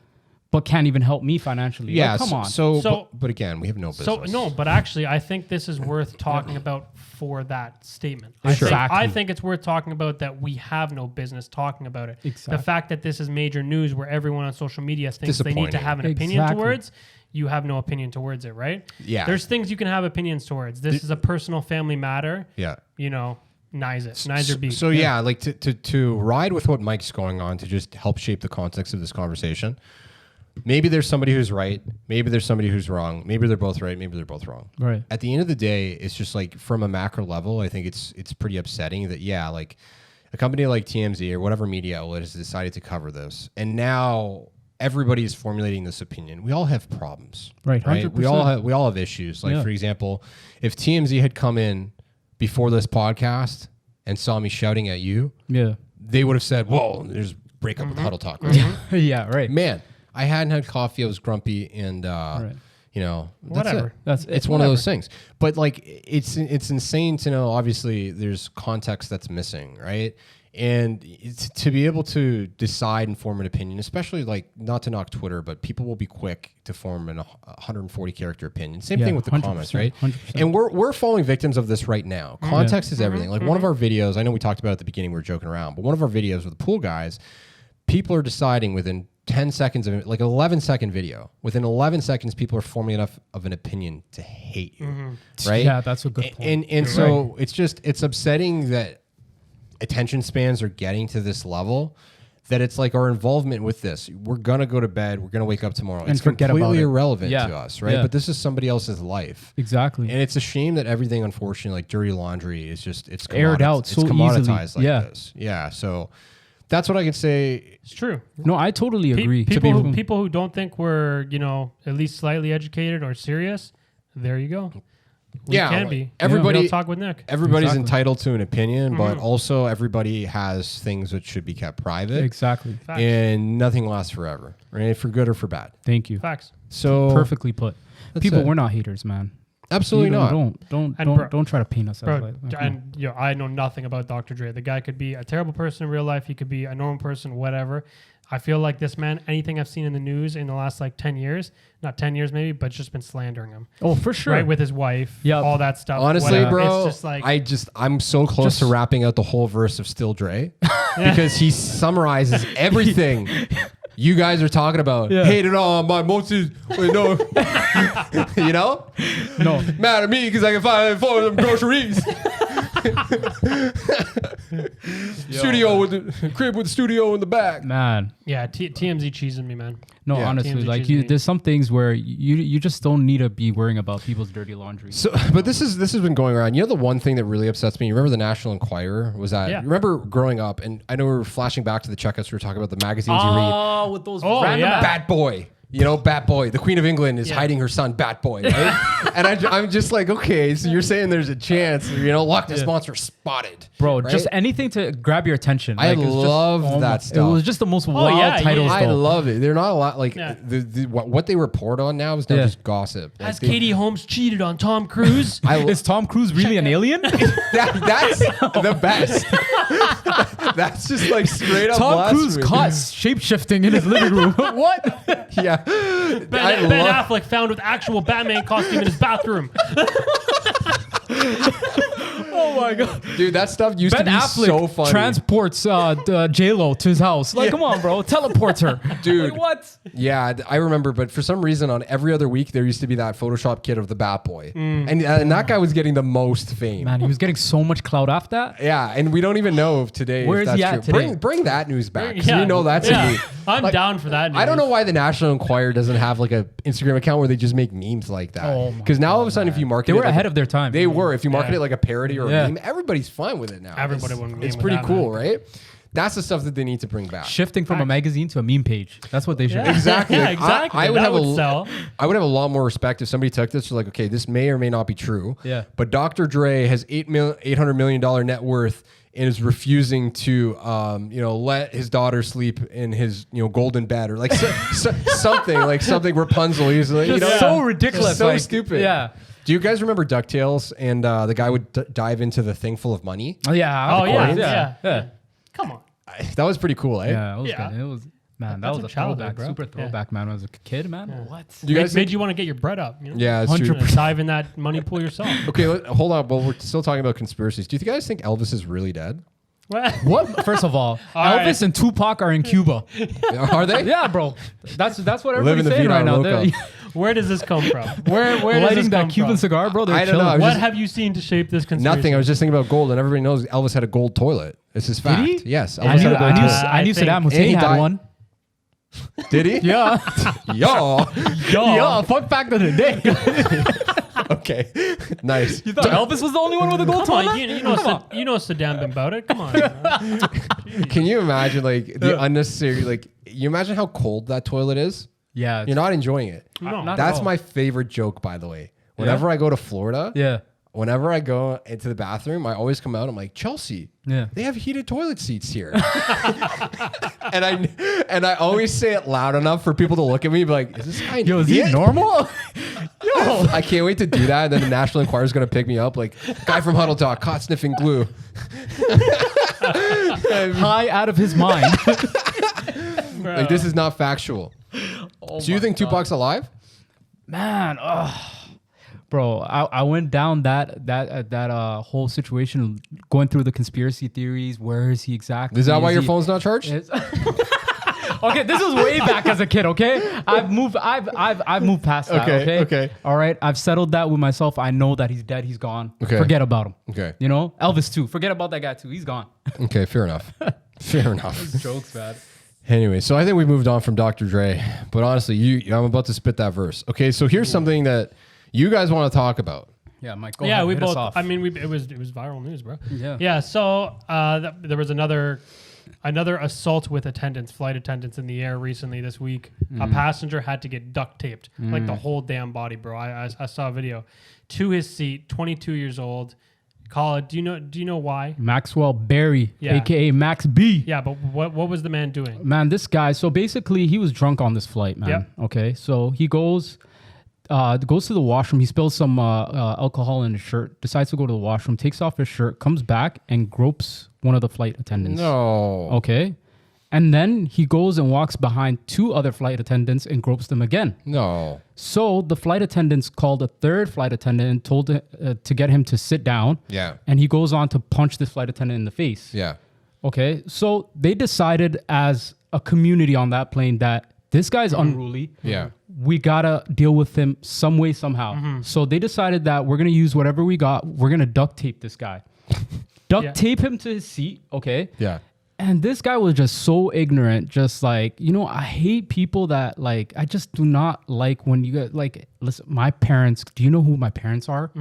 but can't even help me financially. Yeah. Like, come on. So, but again, we have no business. So no, but actually, I think this is worth talking about for that statement. Exactly. I think it's worth talking about that we have no business talking about it. Exactly. The fact that this is major news where everyone on social media thinks they need to Disappointing. have an opinion Exactly. towards, you have no opinion towards it, right? Yeah. There's things you can have opinions towards. This is a personal family matter. Yeah. Neither be. So like to ride with what Mike's going on to just help shape the context of this conversation. Maybe there's somebody who's right. Maybe there's somebody who's wrong. Maybe they're both right. Maybe they're both wrong. Right. At the end of the day, it's just like from a macro level, I think it's pretty upsetting that like a company like TMZ or whatever media outlet has decided to cover this, and now everybody is formulating this opinion. We all have problems, Right, Right. 100%. We all have issues. Like Yeah. for example, if TMZ had come in before this podcast and saw me shouting at you, Yeah. they would have said, "Whoa, there's breakup with HuddleTalk." Right? Yeah. Right. Man, I hadn't had coffee. I was grumpy, and Right. that's Whatever. it. It's one of those things. But like, it's insane to know. Obviously, there's context that's missing, right? And to be able to decide and form an opinion, especially like not to knock Twitter, but people will be quick to form an 140 character opinion. Same Yeah, thing with the 100%, comments, right? 100%. And we're falling victims of this right now. Context is everything. Like one of our videos, I know we talked about it at the beginning, we were joking around, but one of our videos with the pool guys, people are deciding within 10 seconds of it, like an 11-second video. Within 11 seconds, people are forming enough of an opinion to hate you, right? Yeah, that's a good point. And so it's upsetting that attention spans are getting to this level, that it's like our involvement with this. We're gonna go to bed. We're gonna wake up tomorrow. And It's forget about completely it. irrelevant Yeah. to us, right? Yeah. But this is somebody else's life. Exactly. And it's a shame that everything, unfortunately, like dirty laundry, is just it's Aired out it's so commoditized easily. like Yeah. this. Yeah. So that's what I can say. It's true. No, I totally agree. People who don't think we're at least slightly educated or serious, there you go. We Yeah, can like, be. everybody- Real talk with Nick. Everybody's Exactly. entitled to an opinion, but also everybody has things that should be kept private. Exactly. Facts. And nothing lasts forever, right? For good or for bad. Thank you. Facts. So Perfectly put. That's People, it. we're not haters, man. Absolutely You not. And Don't try to paint us as Bro, like. and I know nothing about Dr. Dre. The guy could be a terrible person in real life. He could be a normal person, whatever. I feel like this man, anything I've seen in the news in the last like 10 years, not 10 years maybe, but just been slandering him. Oh, for sure. Right, with his wife, Yep. all that stuff. Honestly, whatever. bro, It's just like, I'm so close to wrapping out the whole verse of Still Dre because he summarizes everything you guys are talking about. Yeah. Hated on my emotions, no, No. mad at me because I can find it for them groceries. Studio with the crib with the studio in the back. Man. Yeah, TMZ cheesing me, man. No, Yeah. honestly, TMZ like cheesing me. there's some things where you just don't need to be worrying about people's dirty laundry. So, but this has been going around. You know, the one thing that really upsets me. You remember the National Enquirer was that? Yeah. You remember growing up, and I know we were flashing back to the checkouts. We were talking about the magazines you read. Oh, with those Oh, random yeah. Bat Boy. You know, Bat Boy. The Queen of England is hiding her son, Bat Boy, right? And I'm just like, okay, so you're saying there's a chance, you know, Loch Ness Monster spotted. Bro, right? just anything to grab your attention. I Like, it's just- love oh my- that stuff. It was just the most wild yeah, titles. I though. love it. They're not a lot like Yeah. what they report on now is now Yeah. just gossip. Like, Has they- Katie Holmes cheated on Tom Cruise? Is Tom Cruise really an alien? that's the best. That's just like straight up Tom Cruise blasphemy. caught shape-shifting in his living room. What? Yeah. Ben Affleck found with actual Batman costume in his bathroom. Oh my god. Dude, that stuff used Ben to be Affleck so funny. transports J-Lo to his house. Like, come on, bro. Teleports her. Dude. Like, what? Yeah, I remember, but for some reason on every other week there used to be that Photoshop kid of the Bat Boy. And that guy was getting the most fame. Man, he was getting so much clout off that. Yeah, and we don't even know if today Where if is he that's at true. today? Bring that news back. 'Cause we know that's yeah. a news. I'm Like, down for that. I don't news. know why the National Enquirer doesn't have like a Instagram account where they just make memes like that. Oh my Because now all of a sudden, if you market They it were like ahead a- of their time. They were. If you market Yeah. it like a parody or Yeah. a meme, everybody's fine with it now. Everybody It's- would meme It's with pretty that, cool, man. right? That's the stuff that they need to bring back. Shifting from a magazine to a meme page. That's what they should Yeah. do. Exactly. Yeah, Like, exactly. I would That have would sell. I would have a lot more respect if somebody took this. Like, okay, this may or may not be true. Yeah. But Dr. Dre has $800 million net worth and is refusing to, let his daughter sleep in his, golden bed or like something Rapunzel. He's like, Just so ridiculous. so like, stupid. Yeah. Do you guys remember DuckTales and the guy would dive into the thing full of money? Oh, yeah. Oh, yeah, coins. yeah. Yeah. Come on. That was pretty cool, eh? Yeah, it was Yeah. good. It was, man, that That's was a a childhood, throwback. bro. Super Yeah. throwback, man. When I was a kid, man. What? Do you guys Made you want to get your bread up. You know? Yeah, it's true. Dive in that money pool yourself. Okay, hold on. Well, we're still talking about conspiracies. Do you guys think Elvis is really dead? What? First of all, All Elvis right. and Tupac are in Cuba. Are they? Yeah, bro. That's what Living everybody's the saying vida right now. loca. They're Where does this come from? Where does lighting this that come Cuban from? cigar, bro. They're I don't know. chilling. I was What just- have you seen to shape this conspiracy? Nothing. I was just thinking about gold, and everybody knows Elvis had a gold toilet. It's his fact. he? Yes. I Elvis knew, had a gold I knew, toilet. I knew think- Saddam And he Hussein had died- one. Did he? Yeah. Yo. Yeah, fun fact of the day. Okay. Nice. You thought Elvis was the only one with a gold Come on, toilet? you know Saddam been about it. Come on. Can you imagine like the unnecessary like? You imagine how cold that toilet is. Yeah. You're not enjoying it. No. Not at That's all. my favorite joke, by the way. Whenever I go to Florida, Yeah. whenever I go into the bathroom, I always come out. I'm like, Chelsea. Yeah. They have heated toilet seats here. and I always say it loud enough for people to look at me and be like, is this guy an Yo, is he idiot? normal? Yo. I can't wait to do that. And then the National Enquirer is going to pick me up like, guy from HuddleTalk caught sniffing glue. High out of his mind. Like, this is not factual. So you think Tupac's alive? Man, bro, I went down that whole situation, going through the conspiracy theories. Where is he exactly? Is that why Is your he- phone's not charged? It's- Okay, this was way back as a kid. Okay, I've moved past that. Okay. All right, I've settled that with myself. I know that he's dead. He's gone. Okay. Forget about him. Okay. You know, Elvis too. Forget about that guy too. He's gone. Okay, fair enough. Fair enough. Jokes, man. Anyway, so I think we moved on from Dr. Dre, but honestly, I'm about to spit that verse. Okay, so here's something that you guys want to talk about. Yeah, Mike. Go Yeah, ahead, we hit us both. off. I mean, it was viral news, bro. Yeah. Yeah. So there was another assault with flight attendants in the air recently this week. A passenger had to get duct taped, like the whole damn body, bro. I saw a video to his seat. 22 years old. Call it. Do you know why? Maxwell Berry, Yeah. aka Max B. Yeah, but what was the man doing? Man, this guy. So basically, he was drunk on this flight, man. Yep. Okay, so he goes to the washroom. He spills some alcohol in his shirt. Decides to go to the washroom. Takes off his shirt. Comes back and gropes one of the flight attendants. No. Okay, and then he goes and walks behind two other flight attendants and gropes them again. No. So the flight attendants called a third flight attendant and told to get him to sit down. Yeah. And he goes on to punch this flight attendant in the face. Yeah. Okay, so they decided as a community on that plane that this guy's unruly. Yeah. We gotta deal with him some way, somehow. So they decided that we're gonna use whatever we got. We're gonna duct tape this guy. duct tape him to his seat, okay? Yeah. And this guy was just so ignorant, just like, I hate people that like, I just do not like when you get like, listen, my parents, do you know who my parents are? Do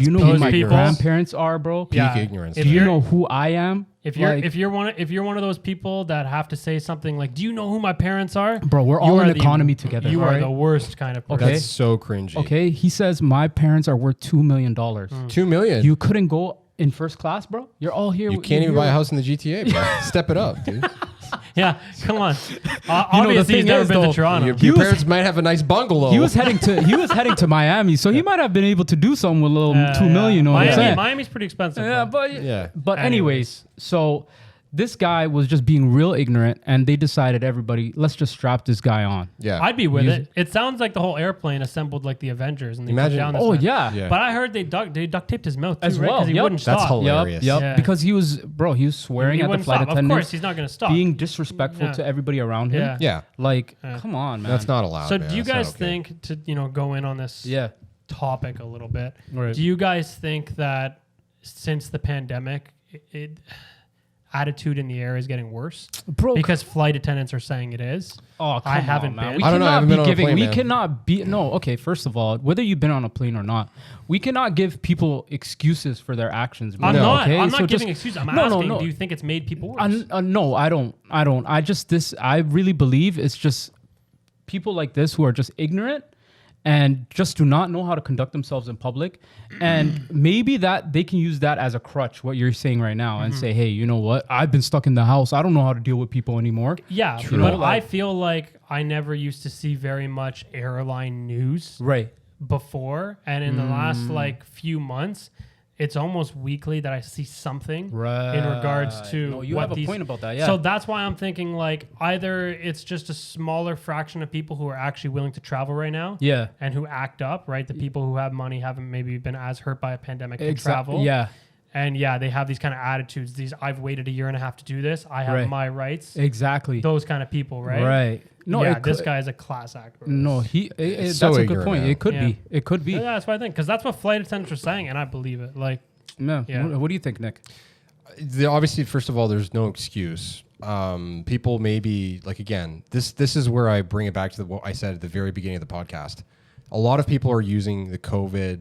you know who my grandparents are, bro? Peak ignorance. Do you know who I am? If you're one of those people that have to say something like, "Do you know who my parents are?" Bro, we're all in economy together. You are the worst kind of person. Okay. That's so cringy. Okay, he says my parents are worth $2 million. $2 million. You couldn't go in first class, bro. You're all here. You can't even buy a house in the GTA, bro. Step it up, dude. Yeah, come on. Obviously, he's never been to Toronto. Your parents might have a nice bungalow. He was heading to Miami, so he might have been able to do something with a little $2 million. You know what I'm saying? Miami's pretty expensive. Yeah, but anyways, so this guy was just being real ignorant, and they decided, everybody, let's just strap this guy on. Yeah, I'd be with it. It sounds like the whole airplane assembled like the Avengers, and they put down this Oh man. yeah. But I heard they duct taped his mouth too, As right? well. Because he wouldn't That's stop. hilarious. Yep. Yeah. Because he was swearing He at the wouldn't flight stop. attendants. Of course, he's not going to stop. Being disrespectful to everybody around him. Yeah. Yeah. Like, come on, man. That's not allowed. So man. do you That's guys not okay. think to go in on this topic a little bit? Right. Do you guys think that since the pandemic, attitude in the air is getting worse? Bro, Because flight attendants are saying it is. Oh, I haven't man. been. We I don't know. I haven't been on a plane, We man. cannot be. No, okay. First of all, whether you've been on a plane or not, we cannot give people excuses for their actions. I'm bro, not. Okay? I'm not So giving just- excuses. I'm No, asking. no. Do you think it's made people worse? No, I don't. I really believe it's just people like this who are just ignorant and just do not know how to conduct themselves in public. And maybe that they can use that as a crutch, what you're saying right now, and say, hey, you know what? I've been stuck in the house. I don't know how to deal with people anymore. Yeah, True. but I feel like I never used to see very much airline news Right. before, and in the last like few months, it's almost weekly that I see something in regards to No, you what have a point about that, yeah. So that's why I'm thinking like either it's just a smaller fraction of people who are actually willing to travel right now, Yeah. and who act up, right? The people who have money haven't maybe been as hurt by a pandemic to travel, Yeah. and they have these kind of attitudes. These I've waited a year and a half to do this. I have Right. my rights. Exactly. Those kind of people, right? Right. No, Yeah, this guy is a class act. Bro. No, that's so a good ignorant, point. man. It could Yeah. be. It could be. Yeah, that's what I think. Because that's what flight attendants are saying, and I believe it. Like, Yeah. What do you think, Nick? Obviously, first of all, there's no excuse. People maybe like again. This is where I bring it back to what I said at the very beginning of the podcast. A lot of people are using the COVID,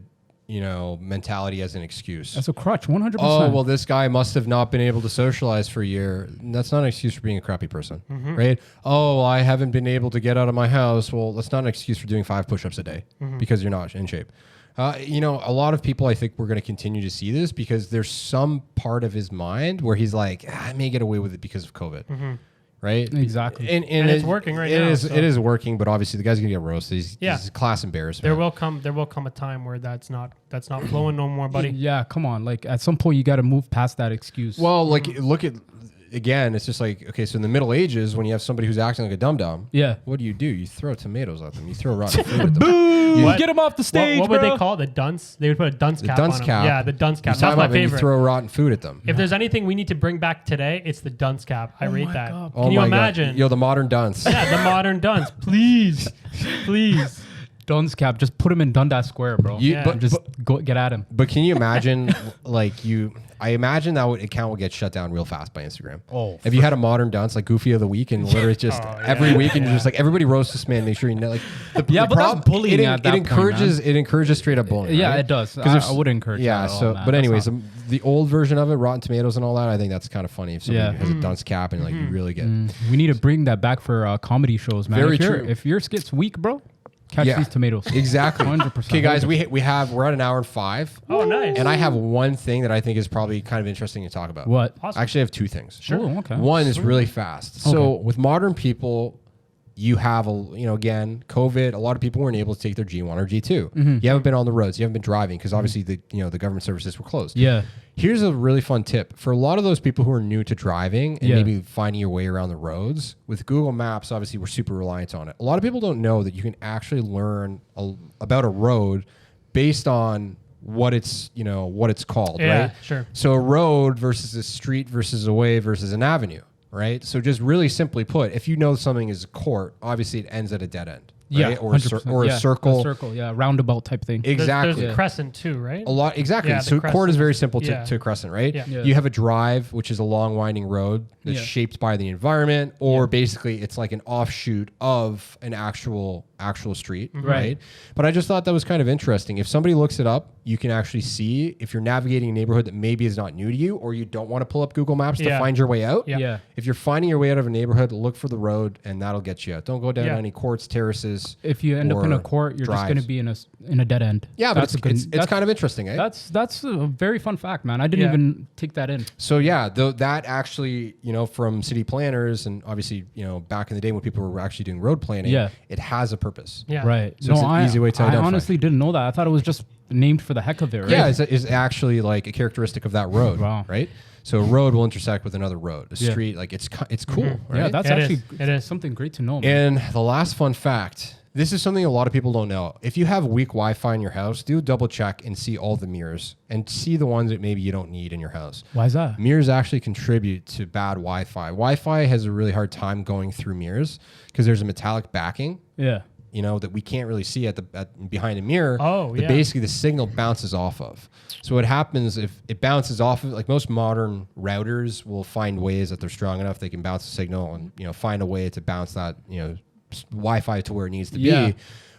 mentality as an excuse. That's a crutch, 100%. Oh, well, this guy must have not been able to socialize for a year. That's not an excuse for being a crappy person, right? Oh, I haven't been able to get out of my house. Well, that's not an excuse for doing 5 push-ups a day because you're not in shape. A lot of people, I think we're going to continue to see this because there's some part of his mind where he's like, I may get away with it because of COVID. Right? Exactly. And it's working right now. It is working, but obviously the guy's gonna get roasted. He's a class embarrassment. there will come a time where that's not flowing no more, buddy. Yeah, come on. Like at some point you got to move past that excuse. Well, like look at again, it's just like, okay, so in the Middle Ages, when you have somebody who's acting like a dum-dum, what do? You throw tomatoes at them. You throw rotten fruit at them. Boom! What? Get him off the stage, What would bro. they call it? The dunce? They would put a dunce cap dunce on 'em. cap. Yeah, the dunce cap. You That's tie my them up and favorite. you throw rotten food at them. If there's anything we need to bring back today, it's the dunce cap. I rate that. God. Can you my imagine? God. Yo, the modern dunce. Yeah, the modern dunce. Please. Duns cap, just put him in Dundas Square, bro. You- Yeah. but, Just but, go get at him. but can you imagine, I imagine that account will get shut down real fast by Instagram. Oh, if you had a modern dunce like Goofy of the Week and literally just every week and you're just like everybody roast this man, make sure you know like the but that's bullying at that point, it encourages straight up bullying. Yeah, right? it does. 'Cause I would encourage. Yeah, that at so all, man. but That's anyways, not- the old version of it, Rotten Tomatoes and all that, I think that's kind of funny if somebody has a dunce cap and like you really get we need to bring that back for comedy shows, man. Very if true. If your skit's weak, bro, catch these tomatoes. Exactly. 100%. Okay, guys, we're at an hour and 5. Oh, nice. And I have one thing that I think is probably kind of interesting to talk about. What? I actually have 2 things. Sure. Ooh, okay. One is really fast. So with modern people, you have again, COVID, a lot of people weren't able to take their G1 or G2. You haven't been on the roads. You haven't been driving because obviously the government services were closed. Yeah. Here's a really fun tip. For a lot of those people who are new to driving and maybe finding your way around the roads, with Google Maps, obviously we're super reliant on it. A lot of people don't know that you can actually learn about a road based on what it's called, right? Sure. So a road versus a street versus a way versus an avenue, right? So just really simply put, if you know something is a court, obviously it ends at a dead end. Yeah, right? Or a 100%. circle. A circle, yeah, roundabout type thing. Exactly. There's a crescent too, right? A lot, exactly. Yeah, So the chord is crescent. very simple Yeah. to crescent, right? Yeah. Yeah. You have a drive, which is a long winding road that's Yeah. shaped by the environment, or basically it's like an offshoot of an actual street, right? But I just thought that was kind of interesting. If somebody looks it up, you can actually see if you're navigating a neighborhood that maybe is not new to you, or you don't want to pull up Google Maps to Yeah. find your way out. Yeah. Yeah. If you're finding your way out of a neighborhood, look for the road, and that'll get you out. Don't go down Yeah. any courts, terraces. If you end up in a or court, you're just drives. going to be in a dead end. Yeah, but it's that's kind of interesting, eh? That's a very fun fact, man. I didn't Yeah. even take that in. So yeah, that actually, from city planners and obviously, back in the day when people were actually doing road planning, Yeah. it has a purpose. Yeah. Right. So it's an easy way to I identify. honestly didn't know that. I thought it was just named for the heck of it, right? Yeah, is actually like a characteristic of that road, Wow. right? So a road will intersect with another road. A Yeah. street, like it's cool, right? Yeah, that's It actually is. It is. something great to know, man. And the last fun fact, this is something a lot of people don't know. If you have weak Wi-Fi in your house, do a double check and see all the mirrors and see the ones that maybe you don't need in your house. Why is that? Mirrors actually contribute to bad Wi-Fi. Wi-Fi has a really hard time going through mirrors because there's a metallic backing, Yeah. that we can't really see at behind a mirror. Oh, that yeah. basically the signal bounces off of. So what happens if it bounces off of, like most modern routers will find ways that they're strong enough they can bounce the signal and find a way to bounce that Wi-Fi to where it needs to Yeah. be.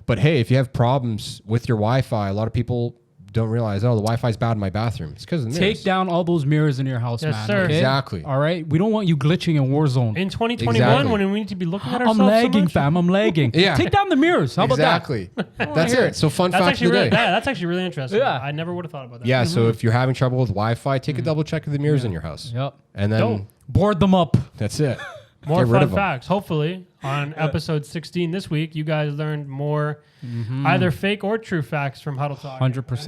But hey, if you have problems with your Wi-Fi, a lot of people don't realize, the Wi-Fi is bad in my bathroom. It's because of the mirrors. Take down all those mirrors in your house, Yes, man. sir. Okay? Exactly. All right. We don't want you glitching in Warzone. In 2021, Exactly. when we need to be looking at ourselves I'm lagging, so much? fam. I'm lagging. Yeah. Take down the mirrors. How about Exactly. That's hear it. So fun That's fact of actually the really, day. that's actually really interesting. Yeah. I never would have thought about that. Yeah, so if you're having trouble with Wi-Fi, take a double check of the mirrors in your house. that? Yep. And then Dope. Board them up. that's it. More Get rid fun of 'em. facts. Hopefully, on episode 16 this week, you guys learned more either fake or true facts from Huddle Talk. 100%.